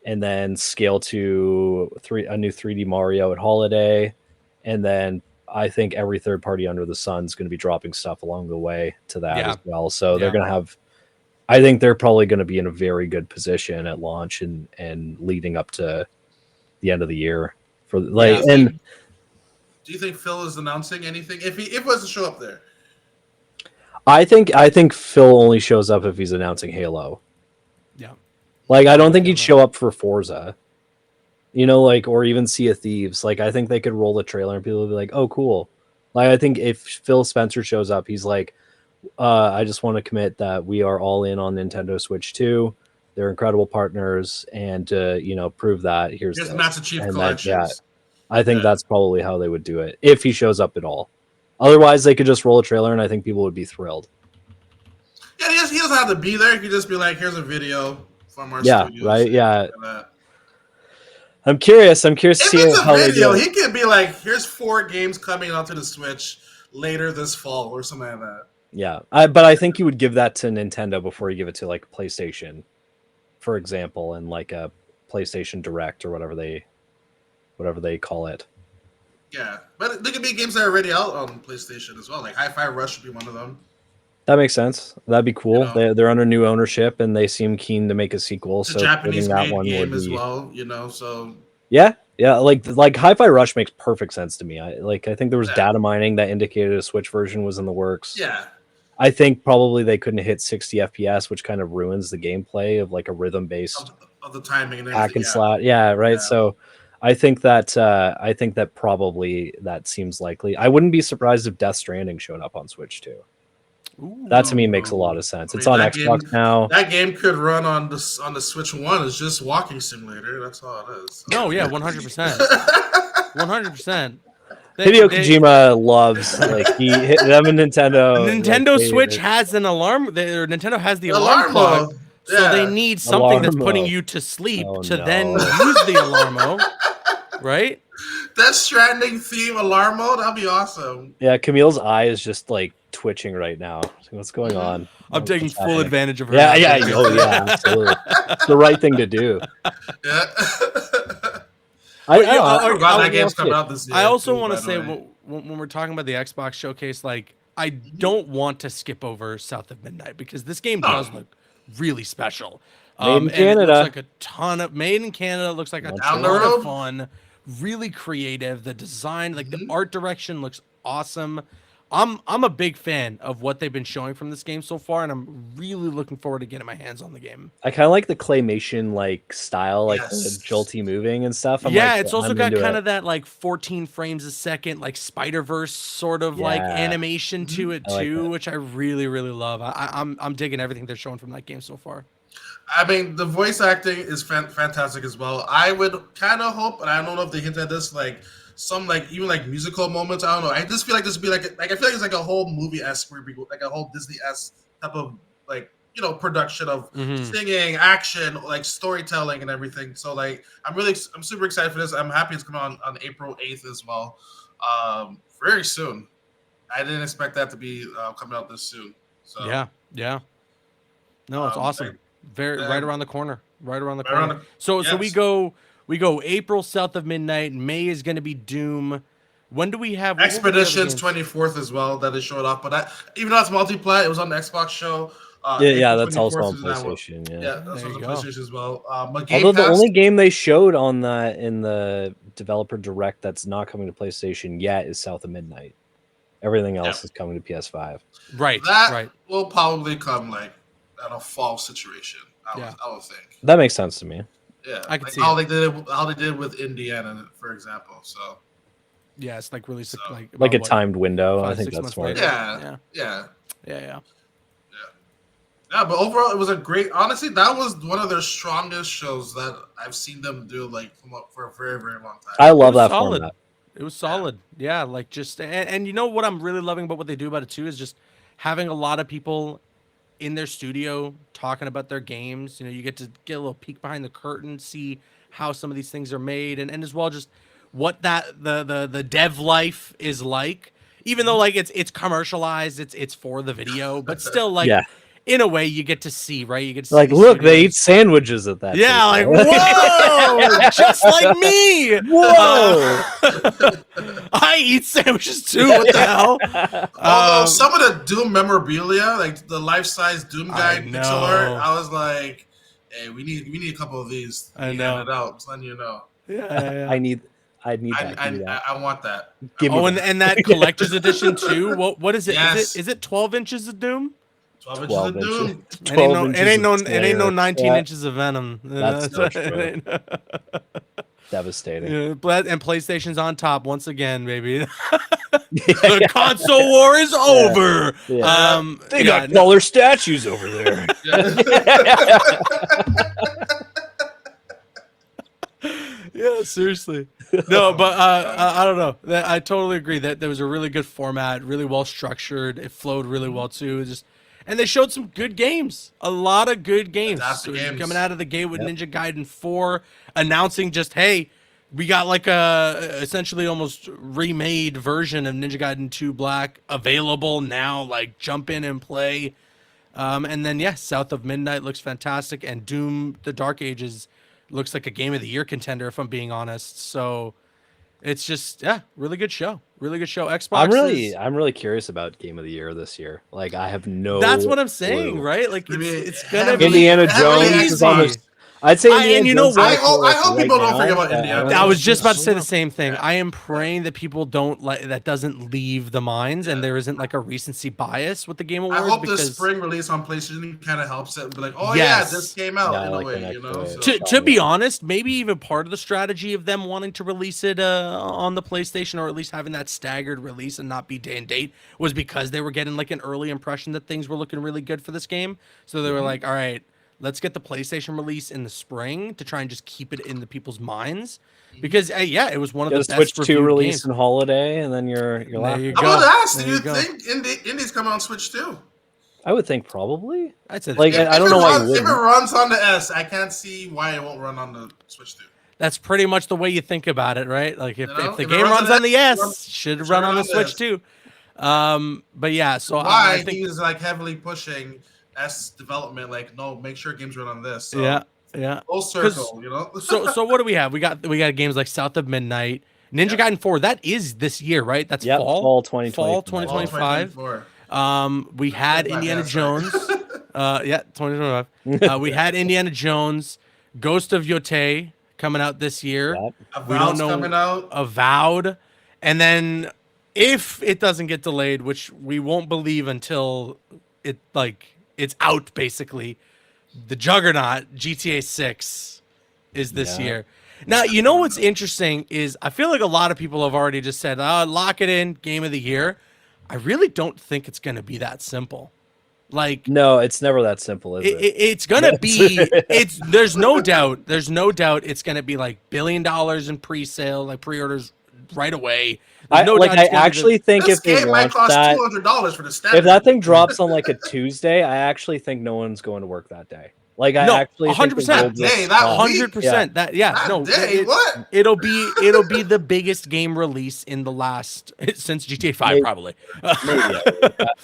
and then scale to a new 3D Mario at holiday. And then I think every third party under the sun is going to be dropping stuff along the way to that Yeah. as well. So they're Yeah. going to have, I think they're probably going to be in a very good position at launch and leading up to the end of the year for like, Yeah. and Do you think Phil is announcing anything? If he was to show up there, I think Phil only shows up if he's announcing Halo. Yeah. Like, I don't think Yeah, he'd show up for Forza. You know, like, or even Sea of Thieves. Like, I think they could roll the trailer and people would be like, "Oh, cool." Like, I think if Phil Spencer shows up, he's like, I just want to commit that we are all in on Nintendo Switch 2. They're incredible partners, and you know, prove that. Here's Here's the this, Master Chief and that, yeah, collections. I think Yeah. that's probably how they would do it if he shows up at all. Otherwise, they could just roll a trailer, and I think people would be thrilled. Yeah, he doesn't have to be there. He could just be like, "Here's a video from our Yeah, studios." right. Yeah, And that. I'm curious. I'm curious to If see it's a how they do video, it. he could be like, "Here's 4 games coming onto the Switch later this fall," or something like that. Yeah, but I think you would give that to Nintendo before you give it to like PlayStation, for example, and like a PlayStation Direct or whatever they call it. Yeah, but there could be games that are already out on PlayStation as well. Like Hi-Fi Rush would be one of them. That makes sense. That'd be cool. You know, They're under new ownership and they seem keen to make a sequel. it's a So creating that Japanese-made one would game as be well. You know, so yeah. Like Hi-Fi Rush makes perfect sense to me. I think there was Yeah. data mining that indicated a Switch version was in the works. yeah, I think probably they couldn't hit 60 FPS, which kind of ruins the gameplay of like a rhythm based of the timing and hack everything. and slash. Yeah, right. Yeah. So I think that probably that seems likely. I wouldn't be surprised if Death Stranding showed up on Switch too. Ooh. That to me makes a lot of sense. I It's mean, on that Xbox game- now. That game could run on the Switch 1. It's just walking simulator. That's all it is. No, yeah, 100%. 100%. Hideo Kojima loves like them and Nintendo. Nintendo like, Switch has an alarm. Nintendo has the Alarmo. alarm clock, so Yeah. they need something that's Alarmo. putting you to sleep Oh, to no. then use the alarmo, right? Death Stranding theme alarm mode. That'd be awesome. Yeah, Camille's eye is just like twitching right now. What's going on? I'm taking What's full happening? advantage of her. Yeah, now. yeah, oh yeah, absolutely. It's the right thing to do. Yeah. I forgot that game's coming out this year. I also too, want to by the say way. when we're talking about the Xbox showcase, like I don't want to skip over South of Midnight because this game does look really special. Made in and it Canada. looks like a ton of made in Canada. Looks like a Down the ton road. of fun. Really creative. The design, like the art direction, looks awesome. I'm a big fan of what they've been showing from this game so far, and I'm really looking forward to getting my hands on the game. I kind of like the claymation like style, like Yes. the jolty moving and stuff. Yeah, like, it's also I'm got into kind it. of that like 14 frames a second, like Spider-Verse sort of like Yeah. animation to it I like too, that. which I really, really love. I'm digging everything they're showing from that game so far. I mean, the voice acting is fantastic as well. I would kind of hope, and I don't know if they hint at this, like some like even like musical moments. I don't know. I just feel like this would be like I feel like it's like a whole movie esque, like a whole Disney esque type of like production of Mhm. singing, action, like storytelling and everything. So like I'm super excited for this. I'm happy it's coming on April 8th as well. Very soon. I didn't expect that to be coming out this soon. So Yeah. No, it's awesome. like, Right around the corner. Right around the Right around corner. the- So we yes. go April South of Midnight. May is going to be Doom. When do we have what were the other Expeditions games? 24th as well that they showed off, but even though it's multiplayer, it was on the Xbox show. Yeah, April that's also 24th on is that one. PlayStation. Yeah. Yeah, that's There on the you go. PlayStation as well. But Game Although the Pass, only game they showed on that in the developer direct that's not coming to PlayStation yet is South of Midnight. Everything else is coming to PS5. Right. that Right. will probably come like at a fall situation. I would think. That makes sense to me. Yeah, I can like see how it. they did with Indiana, for example. So Yeah, it's like really So- like Like a about, what, timed window. I 5, think 6 that's months smart. later? yeah, Yeah. yeah. Yeah, but overall, it was a great. Honestly, that was one of their strongest shows that I've seen them do, like for a very, very long time. I love It was that solid. format. It was solid. Yeah, like just and you know what I'm really loving about what they do about it too is just having a lot of people in their studio talking about their games. You know, you get to get a little peek behind the curtain, see how some of these things are made, and as well just what that the dev life is like. Even though like it's commercialized, it's for the video, but still like Yeah. in a way you get to see, right? You get to see Like, these look, they eat studios. sandwiches at that. Yeah, like table. whoa, just like me. Whoa! I eat sandwiches too. What the hell? Although some of the Doom memorabilia, like the life-size Doom guy I pixel art, know. I was like, "Hey, we need a couple of these." I We know. handed out, just letting you know. Yeah. I need I need that. Give me that. I want that. Give me Oh, that. and that collector's edition too. What is it? Yes. Is it 12 inches of Doom? 12 inches of Doom. It ain't no, inches it ain't no of 19 Slayer. inches of Venom. That's so true. It ain't- Devastating. Yeah, and PlayStation's on top once again, baby. The console war is over. Yeah. They yeah, got color statues over there. Yeah, seriously. No, but I don't know. I totally agree that there was a really good format, really well structured. It flowed really well too. And they showed some good games. A lot of good games. Fantastic games. Coming out of the gate with Ninja Gaiden 4, announcing just, hey, we got like a essentially almost remade version of Ninja Gaiden 2 Black available now. Like, jump in and play. And then, South of Midnight looks fantastic, and Doom: The Dark Ages looks like a Game of the Year contender, if I'm being honest. So it's just, really good show. Really good show. Xbox. I'm really curious about Game of the Year this year. Like, I have no. That's what I'm saying, clue. right? Like, it's gonna Heavily- be Indiana heavily Jones is easy. on the. I'd say Indiana and you know Jones what? is I hope right people don't now, forget about but Indiana. don't I know. was just about to say the Yeah. same thing. I am praying that people don't that doesn't leave the minds, and there isn't like a recency bias with the Game I Awards. hope because the spring release on PlayStation kind of helps it. Be like, oh Yes. yeah, this came out Yeah, in like a the way, next you know. wave. So. to be honest, maybe even part of the strategy of them wanting to release it on the PlayStation, or at least having that staggered release and not be day and date, was because they were getting like an early impression that things were looking really good for this game. So they were like, all right, let's get the PlayStation release in the spring to try and just keep it in the people's minds. Because it was one of Get the a best Switch 2 reviewed release games. in holiday, and then you're There laughing. you I go. would ask, do There you you go. think Indies come out on Switch too? I would think probably. I'd say Like, I don't know why you If it wouldn't. runs on the S, I can't see why it won't run on the Switch too. that's pretty much the way you think about it, right? Like if, You know, if the if it game runs on the S, S, should run on the Switch S. too. But yeah, so Why I think he's like heavily pushing S development? Like, no, make sure games run on this. So, yeah. full circle, you know. So what do we have? We got games like South of Midnight, Ninja Gaiden 4. That is this year, right? That's Yep, fall 2025. Fall 2025. 2024. We had 25, Indiana yeah, sorry. Jones. 2025. We had Indiana Jones, Ghost of Yotei coming out this year. Yep. We don't Avowed's know coming out. Avowed, and then if it doesn't get delayed, which we won't believe until it's out, basically, the Juggernaut GTA 6 is this Yeah. year. Now, you know what's interesting is I feel like a lot of people have already just said, lock it in, Game of the Year. I really don't think it's going to be that simple. Like, No, it's never that simple, is it? it's gonna be there's no doubt it's gonna be like $1 billion in pre-sale, like pre-orders right away. There's no doubt I it's gonna be actually think This if they game might launch cost that, $200 for the standard. if that thing drops on like a Tuesday, I actually think no one's going to work that day. Like, I No, actually 100%. think they will just Hey, that stop. 100%. That That day, what? It'll be the biggest game release in the last since GTA 5 Maybe. probably. Maybe,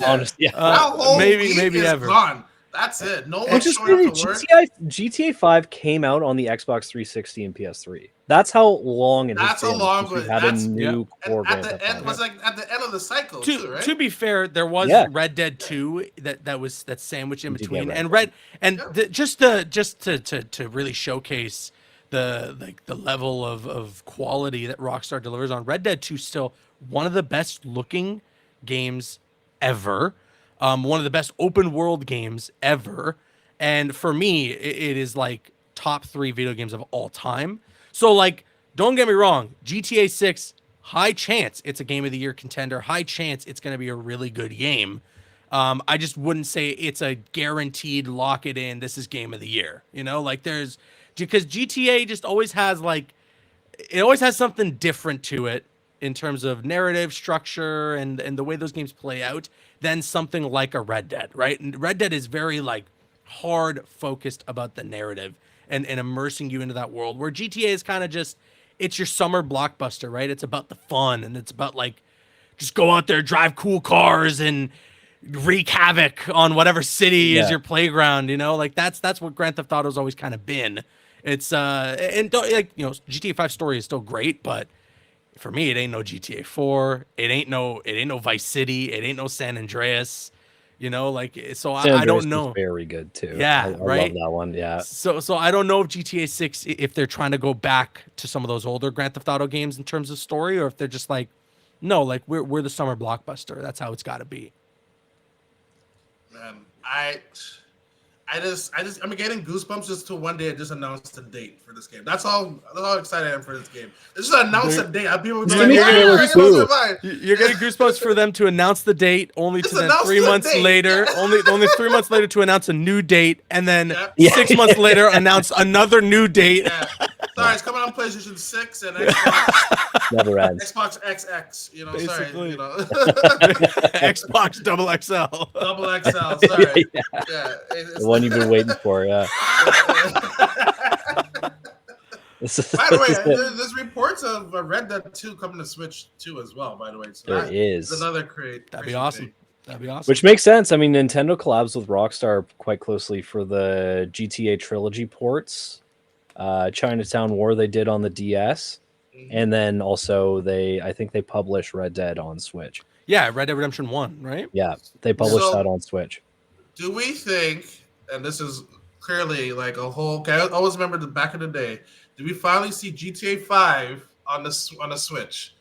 honestly, yeah. That whole maybe week is ever. gone. That's it. No one's Which is showing up crazy. to work. GTA 5 came out on the Xbox 360 and PS3. That's how long in That's history how long, since we've but had a that's- new core And at Grand the Theft end Auto. was like at the end of the cycle too, right? To be fair, there was Yeah. Red Dead 2 that was that sandwich in You did get between, Red and Dead. just to really showcase the level of quality that Rockstar delivers on. Red Dead 2 is still one of the best looking games ever, one of the best open world games ever, and for me, it is like top 3 video games of all time. So like, don't get me wrong, GTA 6, high chance it's a Game of the Year contender. High chance it's going to be a really good game. I just wouldn't say it's a guaranteed lock it in. This is Game of the Year. You know, like because GTA just always has it always has something different to it in terms of narrative structure and the way those games play out than something like a Red Dead, right? And Red Dead is very hard focused about the narrative and immersing you into that world, where GTA is kind of just, it's your summer blockbuster, right? It's about the fun, and it's about just go out there, drive cool cars, and wreak havoc on whatever city is your playground. You know, that's what Grand Theft Auto's always kind of been. It's and don't, GTA 5 story is still great, but for me, it ain't no GTA 4. It ain't no Vice City. It ain't no San Andreas. You know, like so San I Andreas don't was know. very good too. Yeah, I right. love that one. Yeah. So I don't know if GTA 6 if they're trying to go back to some of those older Grand Theft Auto games in terms of story, or if they're just like, no, like we're the summer blockbuster. That's how it's got to be. Man, I'm getting goosebumps just to one day just announce the date for this game. That's how excited I am for this game. Just announce a date. People be Just like, give me "Yeah, trailers I lost too." my mind." You're getting goosebumps for them to announce the date, only Just to then announce 3 the months date. later, only 3 months later to announce a new date, and then Yeah. 6 months later announce another new date. Yeah. Sorry, it's coming on PlayStation 6 and Xbox Never ends. Xbox XX. You know, Basically. sorry, you know. Xbox double XL. Double XL. Sorry. Yeah. Yeah. The one you've been waiting for. Yeah. By the way, there's reports of Red Dead 2 coming to Switch 2 as well, by the way. So There is. another That'd be awesome. thing. That'd be awesome. Which makes sense. I mean, Nintendo collabs with Rockstar quite closely for the GTA trilogy ports. Chinatown War they did on the DS, and then also I think they publish Red Dead on Switch. Yeah, Red Dead Redemption 1, right? Yeah, they published So- that on Switch. Do we think, and this is clearly like a whole, I always remember the back in the day, did we finally see GTA 5 on the Switch?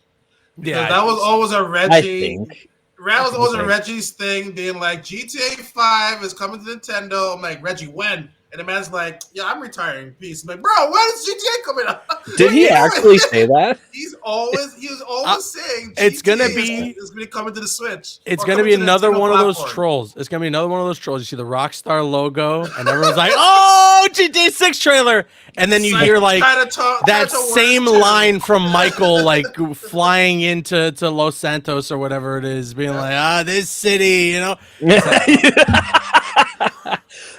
Yeah. That was always a I Reggie. think. That was always a Okay. Reggie's thing, being like, GTA 5 is coming to Nintendo. I'm like, Reggie, when? And the man's like, yeah, I'm retiring. Peace. I'm like, bro, when is GTA coming out? Did he actually say that? He was always saying it's gonna GTA be- is gonna be coming to the Switch. It's or gonna be coming to the another Nintendo one of those platform. trolls. It's gonna be another one of those trolls. You see the Rockstar logo, and everyone's like, "Oh, GTA 6 trailer!" And then you It's hear like Chinatown- that Chinatown same works too. line from Michael, like flying into Los Santos or whatever it is, being like, "This city," you know.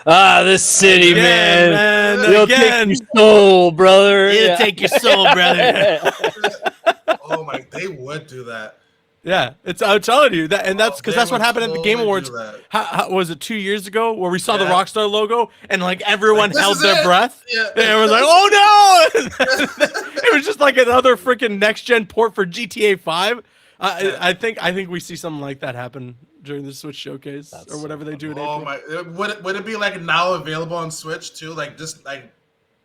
This city, man. man, It'll again. take your soul, brother. It'll Yeah. take your soul, brother. Oh my, they would do that. Yeah, I'm telling you that, and that's because They that's what would happened at the Game totally Awards. do that. How was it 2 years ago where we saw the Yeah. Rockstar logo and like everyone Like, this held is their it. breath? Yeah. And everyone's like, "Oh no!" It was just like another freaking next gen port for GTA 5. I think we see something like that happen during the Switch showcase That's or whatever they do in Oh April. my, would it be like now available on Switch too? Like just like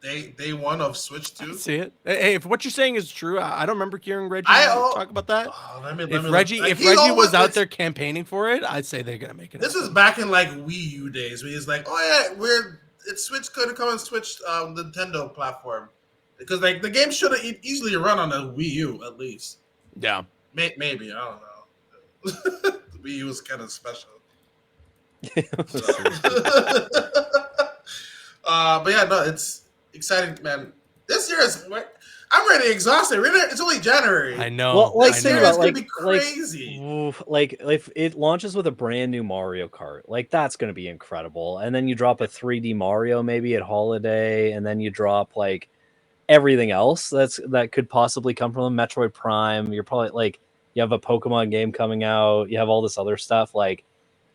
day one of Switch I too? see it. Hey, if what you're saying is true, I don't remember hearing Reggie talk about that. Oh, let me If look. Reggie Like, if he Reggie always was out likes- there campaigning for it, I'd say they're gonna make it. This happen. is back in like Wii U days where he's like, oh yeah, it's Switch could have come on Switch Nintendo platform because like the game should have easily run on a Wii U at least. Yeah. Maybe I don't know. The Wii U is kind of special. But yeah, no, it's exciting, man. This year is. I'm already exhausted. It's only January. I know. Well, like, I This think year know. is about, gonna like- be crazy. Like if it launches with a brand new Mario Kart, like that's going to be incredible. And then you drop a 3D Mario maybe at holiday, and then you drop like everything else that could possibly come from the Metroid Prime. You're probably like you have a Pokemon game coming out. You have all this other stuff. Like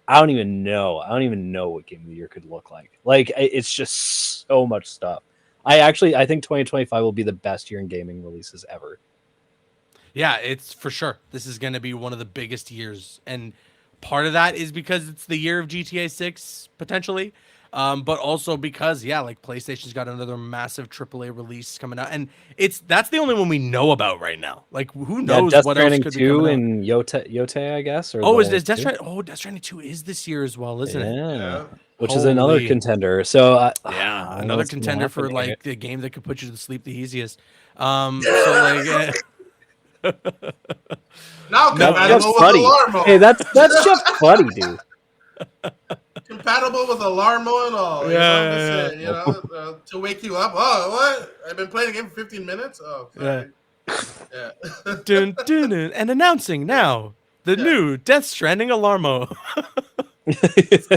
I don't even know what Game of the Year could look like. Like it's just so much stuff. I think 2025 will be the best year in gaming releases ever. Yeah, it's for sure. This is going to be one of the biggest years. And part of that is because it's the year of GTA 6, potentially. But also because, yeah, like PlayStation's got another massive AAA release coming out. And that's the only one we know about right now. Like, who knows Death what else Stranding could be 2 coming out. and Yote, I guess. Or Oh, the is ones Death too? Stranding? Oh, Death Stranding 2 is this year as well, isn't it? Yeah. Which is another Holy. contender. So Yeah, I don't know another what's gonna contender for happen here. like the game that could put you to sleep the easiest. So like, Now That's compatible Jeff's with buddy. alarm mode. Hey, that's Jeff's buddy, dude. Compatible with alarm mode and all. Yeah, You know, to wake you up. Oh, what? I've been playing the game for 15 minutes. Oh, sorry. Yeah. dun, dun, dun, and announcing now the new Death Stranding Alarmo.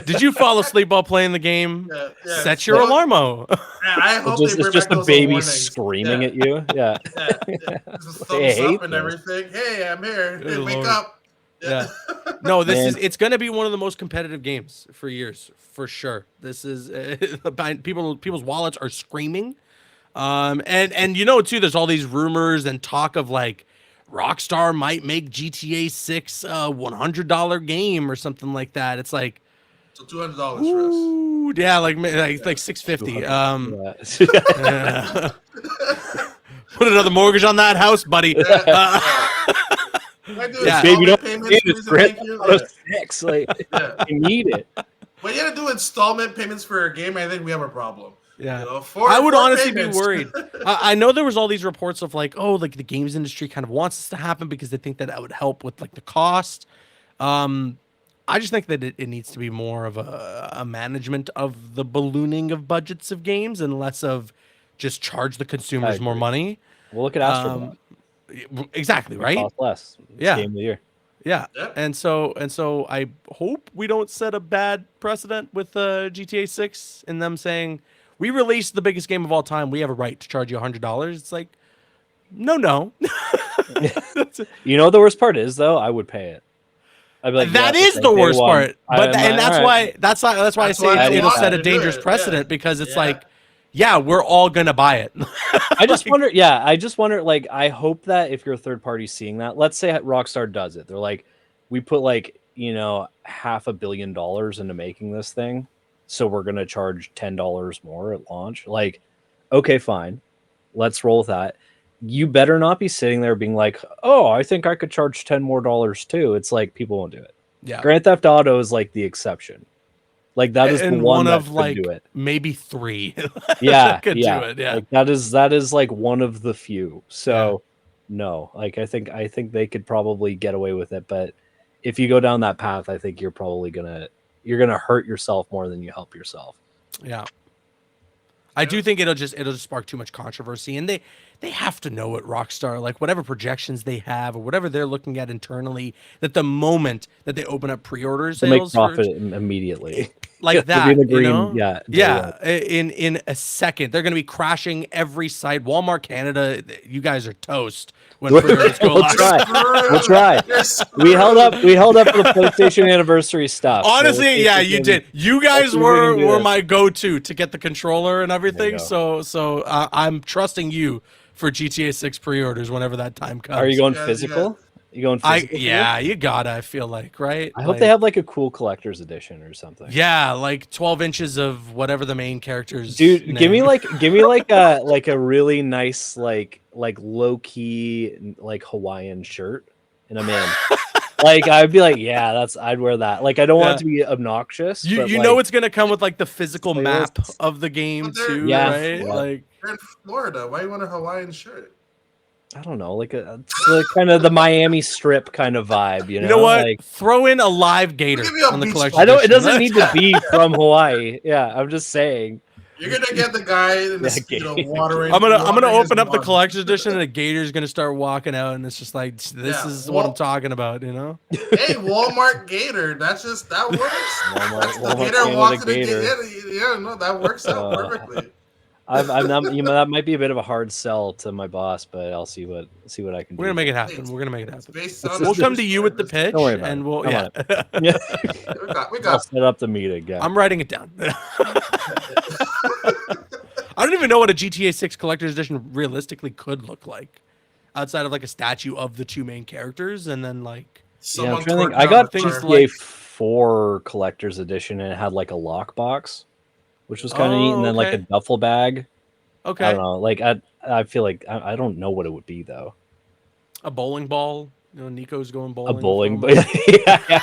Did you fall asleep while playing the game? Yeah. Set your Well, alarmo. I hope It's they bring just back a those baby warnings. screaming Yeah. at you. Yeah. Yeah. Just a They thumbs hate up and those. everything. Hey, I'm here. Hey, Good wake Lord. up. Yeah. No, Man. it's going to be one of the most competitive games for years, for sure. This is people's wallets are screaming. And you know too, there's all these rumors and talk of like Rockstar might make GTA 6 a $100 game or something like that. It's like, So $200 for us. Ooh, yeah, like $650. Yeah. Put another mortgage on that house, buddy. I do Yeah. Baby, don't installment pay payments, this please and thank you. Yeah. 6. Like, Yeah. you need it. When you gotta do installment payments for a game, I think we have a problem. Yeah. You know, I would four honestly payments. be worried. I know there was all these reports of like, oh, like the games industry kind of wants this to happen because they think that would help with like the cost. I just think that it needs to be more of a management of the ballooning of budgets of games and less of just charge the consumers more agree. money. Well, look at Astro. Exactly, It right? costs less. It's Yeah. game of the year. Yeah. Yep. And so I hope we don't set a bad precedent with GTA 6 and them saying, we released the biggest game of all time. We have a right to charge you $100. It's like, no. You know what the worst part is though? I would pay it. I'd be like, That yeah, is okay, the day worst one. part. But I'm and like, that's all why right. that's why I That's say why it'll I set a wanted to do dangerous it, precedent yeah. because it's Yeah. like, yeah, we're all gonna buy it. I just wonder. Yeah, I just wonder. Like, I hope that if you're a third party seeing that, let's say Rockstar does it, they're like, we put like $500 million into making this thing, so we're gonna charge $10 more at launch. Like, okay, fine, let's roll with that. You better not be sitting there being like, oh, I think I could charge $10 more too. It's like people won't do it. Yeah. Grand Theft Auto is like the exception. Like that is the And one that of could like do it. maybe 3. Yeah, could yeah. do it. Yeah. Like that is like one of the few. So no, like I think they could probably get away with it, but if you go down that path, I think you're probably gonna hurt yourself more than you help yourself. Yeah. I do think it'll just spark too much controversy, and they have to know at Rockstar, like whatever projections they have or whatever they're looking at internally, that the moment that they open up pre-order To make sales profit immediately. like They'll be in that, the green, you know? yeah, Yeah, in a second, they're going to be crashing every site. Walmart Canada, you guys are toast when pre-orders go We'll live. try. We'll try. We held up for the PlayStation anniversary stuff. so Honestly, we'll see yeah, if we you can- did. You guys see if we can do were this. my go-to to get the controller and everything. go. So I'm trusting you for GTA 6 pre-orders whenever that time comes. Are you going Yeah, physical? You going physical? for Yeah, it? you gotta. I feel like, right? I hope they have like a cool collector's edition or something. Yeah, like 12 inches of whatever the main character's. Dude, give me name. like a really nice like low key like Hawaiian shirt, and I'm in. Like I'd be like, yeah, I'd wear that. Like I don't want it to be obnoxious. You but, know like, it's gonna come with like the physical map playlists. of the game But they're- too, Yeah, right? yeah. Like You're in Florida. Why you want a Hawaiian shirt? I don't know, like kind of the Miami Strip kind of vibe. You you know what? Like, Throw in a live gator Give me a on the beach collection. I don't. It edition. doesn't need to be from Hawaii. Yeah, I'm just saying. You're gonna get the guy in the Yeah, watering. I'm gonna watering his open up the lawn. collection edition and a gator's gonna start walking out and it's just like this Yeah, is what I'm talking about, you know? Hey, Walmart Gator. That works. That's the Walmart Gator Canada walking the Gator. Gator. Yeah, no, that works out Uh, perfectly. I'm not, that might be a bit of a hard sell to my boss, but I'll see what I can do. We're gonna make it happen. We're gonna make it happen. Based It's on We'll just- come to you with the pitch Don't worry about and it. we'll Come yeah. Yeah, We I'll got. set up the meeting. Yeah. I'm writing it down. I don't even know what a GTA 6 collector's edition realistically could look like, outside of like a statue of the two main characters, and then like Yeah, I'm Someone trying to think. twerking I on got the things car. GTA like- 4 collector's edition, and it had like a lockbox, which was kind of neat, Oh, and then like a okay. duffel bag. I okay, don't know. Like I feel like I don't know what it would be though. a bowling ball. You know, Nico's going A bowling. bowling, from- yeah.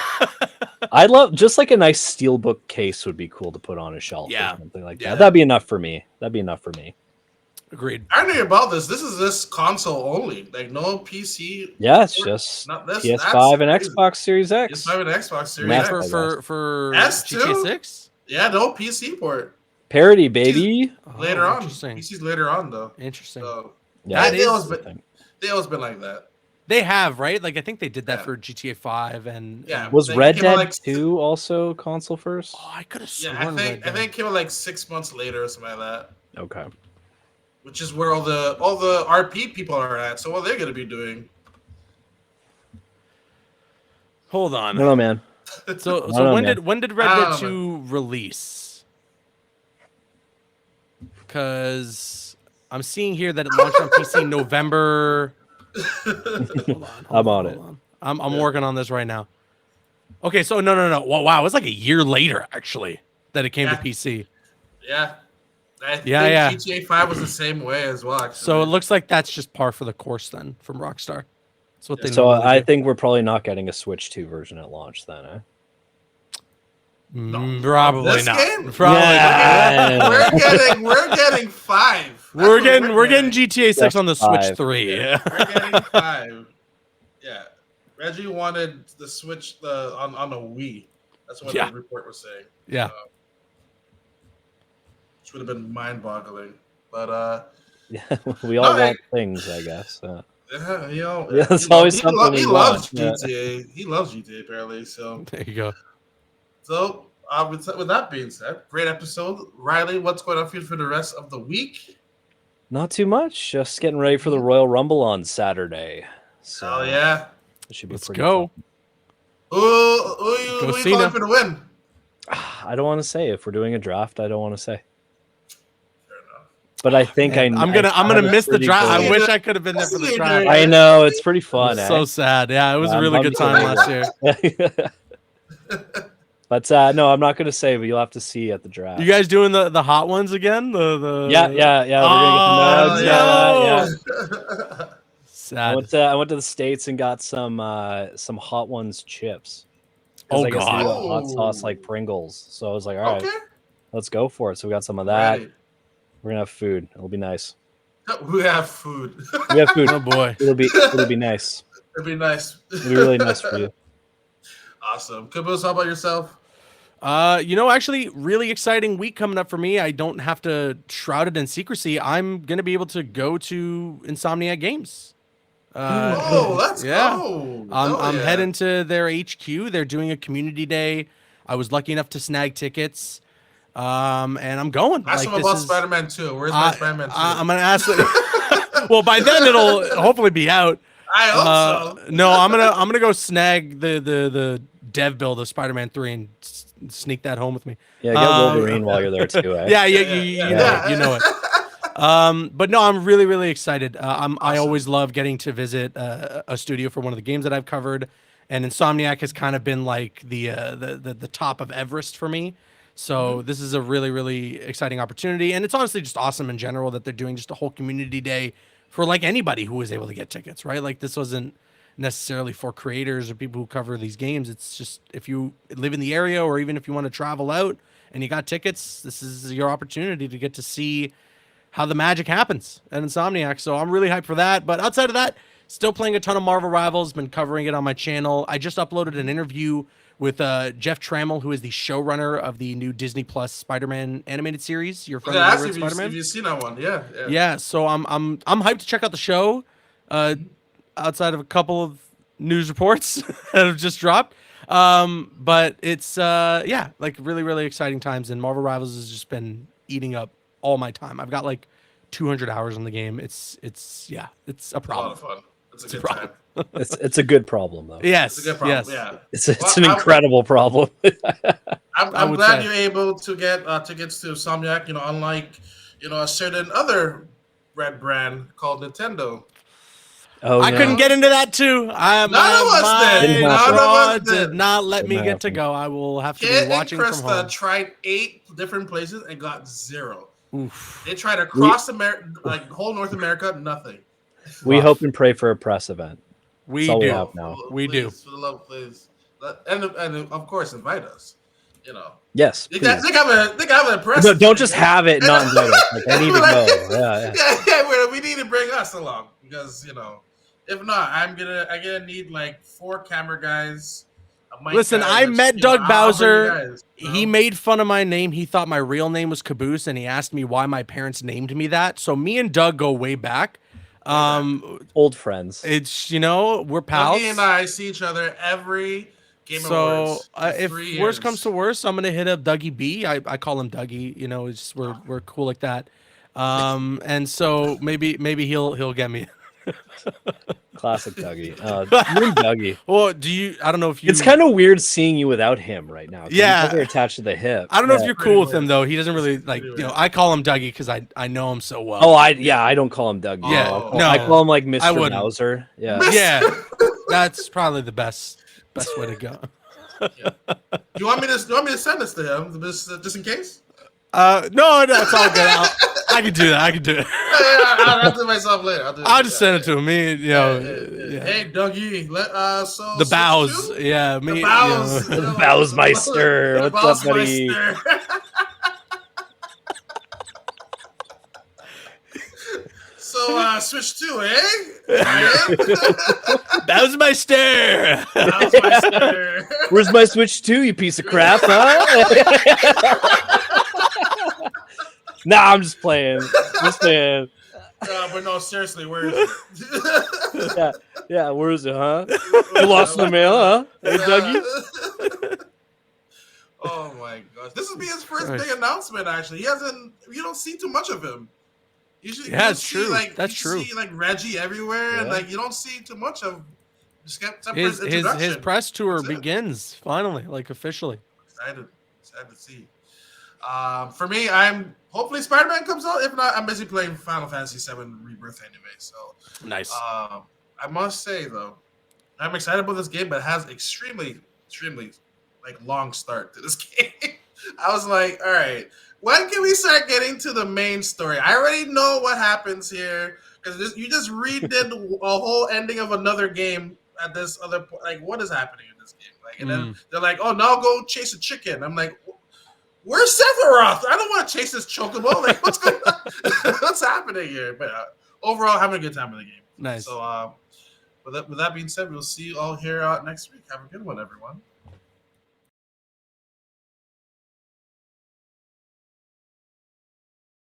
I'd love just like a nice steelbook case would be cool to put on a shelf Yeah. or something like Yeah. that. That'd be enough for me. Agreed. I knew about this. This is this console only. Like no PC. Yeah, it's just Not this. PS5 and that's crazy. Xbox Series X. PS5 and Xbox Series Wait X. For S GTA too? 6. Yeah, no PC port. Parody, baby. Later on. Interesting. PC's later on though. Interesting. So Yeah, That they is always the been, thing. they always been like that. They have, right? Like I think they did that Yeah. for GTA 5 and Yeah. Was They Red came out, Dead like, 2 also console first? Oh, I could have Yeah, sworn. I think it came out like 6 months later or something like that. Okay. Which is where all the RP people are at. So what are they gonna be doing? Hold on. No, man. So I don't know, when man. did Red I Dead don't 2 release? Because I'm seeing here that it launched on PC November. Hold on, I'm on it. I'm working on this right now. Okay, so no. Well, wow, it was like a year later actually that it came to Yeah. PC. Yeah. I think Yeah. GTA 5 was the same way as well, actually. So it looks like that's just par for the course then from Rockstar. That's what they So normally I do. think we're probably not getting a Switch 2 version at launch then, eh? Probably This not. game? Probably Yeah. not. We're getting 5. That's We're what getting GTA 6 on the Switch 5. 3. Yeah, we're getting 5. Yeah. Reggie wanted the Switch on a Wii. That's what Yeah. the report was saying. Yeah. Which would have been mind-boggling. But Yeah, we all No, want things, I guess. yeah, you know, Yeah, it's always something we he want. loves GTA. He loves GTA apparently. So There you go. with that being said, great episode, Riley. What's going on for you for the rest of the week? Not too much. Just getting ready for the Royal Rumble on Saturday. So Oh yeah. it should be Let's pretty go. fun. Who you Cena. calling for the win? I don't want to say. If we're doing a draft, I don't want to say. Fair enough. But I think Man, I'm gonna miss the draft. I wish I could have been there for the draft. I know it's pretty fun. So sad. Yeah, it was a really good time last year. But no, I'm not gonna say. But you'll have to see at the draft. You guys doing the hot ones again? The Yeah. We're gonna get the nugs. Yeah. Sad. I went to the States and got some Hot Ones chips. Oh, I guess they God. do a hot sauce like Pringles. So I was like, all right, Okay. let's go for it. So we got some of that. Right. We're gonna have food. It'll be nice. We have food. We have food. Oh boy. It'll be nice. It'd be nice. It'll be really nice for you. Awesome. Caboose, how about yourself? Actually, really exciting week coming up for me. I don't have to shroud it in secrecy. I'm gonna be able to go to Insomniac Games. Let's yeah. go. I'm heading to their HQ. They're doing a community day. I was lucky enough to snag tickets. And I'm going. Ask him this about is- Spider-Man 2. Where's my Spider-Man 2? I'm gonna ask. Well, by then it'll hopefully be out. I hope so. No, I'm gonna go snag the dev build of Spider-Man 3 and sneak that home with me. Yeah, get Wolverine while you're there too. Eh? Yeah, you know it. But no, I'm really, really excited. I always love getting to visit a studio for one of the games that I've covered, and Insomniac has kind of been like the top of Everest for me. So this is a really, really exciting opportunity, and it's honestly just awesome in general that they're doing just a whole community day for like anybody who was able to get tickets, right? Like this wasn't necessarily for creators or people who cover these games. It's just if you live in the area or even if you want to travel out and you got tickets, this is your opportunity to get to see how the magic happens at Insomniac. So I'm really hyped for that. But outside of that, still playing a ton of Marvel Rivals, been covering it on my channel. I just uploaded an interview with Jeff Trammell, who is the showrunner of the new Disney Plus Spider-Man animated series. You're familiar with Spider-Man? Have you seen that one? Yeah. Yeah, so I'm hyped to check out the show. Outside of a couple of news reports that have just dropped. But it's like really, really exciting times, and Marvel Rivals has just been eating up all my time. I've got like 200 hours in the game. It's a problem. It's a lot of fun. It's a good problem. time. It's a good problem though. Yes, It's a good problem. yes. Yeah. It's an incredible problem. I'm would glad say. you're able to get tickets to Insomniac. Unlike a certain other red brand called Nintendo. Oh, I couldn't get into that too. None of us did. None of us did not let me Didn't get to happen. go. I will have to Kid be and watching from Krista home. tried 8 different places and got 0. Oof. They tried across America, like whole North America, nothing. We hope and pray for a press event. We That's all we do. have now. We do. For the love, please, and of course invite us. Yes. They please. got a press. No, don't just have it, and not invite us. Like, I need to go. Yeah. We need to bring us along because if not, I'm gonna need like 4 camera guys. a mic Listen, guy, I which, met Doug I'll bring you Bowser. guys, He made fun of my name. He thought my real name was Caboose, and he asked me why my parents named me that. So me and Doug go way back. Old friends. It's we're pals. Dougie and I see each other every Game So Awards. if 3 worse years. comes to worse, I'm gonna hit up Dougie B. I call him Dougie. It's just, we're cool like that. And so maybe he'll get me. Classic Dougie. You and Dougie. Well, I don't know if you. It's kind of weird seeing you without him right now. 'Cause Yeah. you guys are attached to the hip. I don't know if Yeah. you're cool with Pretty him though. He doesn't really like. Pretty weird. I call him Dougie because I know him so well. Oh, I don't call him Dougie. Yeah, Oh. no. I call him like I Mr. wouldn't. Bowser. Yeah. Yeah, that's probably the best way to go. Yeah. Do you want me to send this to him just in case? No, it's all good. I can do that. I can do it. I'll do it myself later. I'll just send it to him. Me, Yeah. Hey, Dougie. So the Switch bows. 2? Yeah, me. The bows. The Bowsmeister. The What's up, buddy? Bowsmeister. So Switch 2, eh? Bowsmeister. Bowsmeister. Where's my Switch 2, you piece of crap, huh? Nah, I'm just playing. Just playing. But no, seriously, where is it? Yeah, where is it, huh? You lost in the mail, huh? Hey, Dougie? Oh my gosh. This will be his first big announcement, actually. You don't see too much of him. Usually, it's true. That's true. You see like Reggie everywhere, and like you don't see too much of his press tour begins finally, like officially. Excited to see. For me, hopefully Spider-Man comes out. If not, I'm busy playing Final Fantasy VII Rebirth anyway. So nice. I must say though, I'm excited about this game, but it has extremely like long start to this game. I was like, all right, when can we start getting to the main story? I already know what happens here because you just redid a whole ending of another game at this other point. Like, what is happening in this game? Like, and then they're like, oh, now go chase a chicken. I'm like, where's Sephiroth? I don't want to chase this chocobo. Like, what's going on? What's happening here? But overall, having a good time in the game. Nice. So, with that being said, we'll see you all here next week. Have a good one, everyone.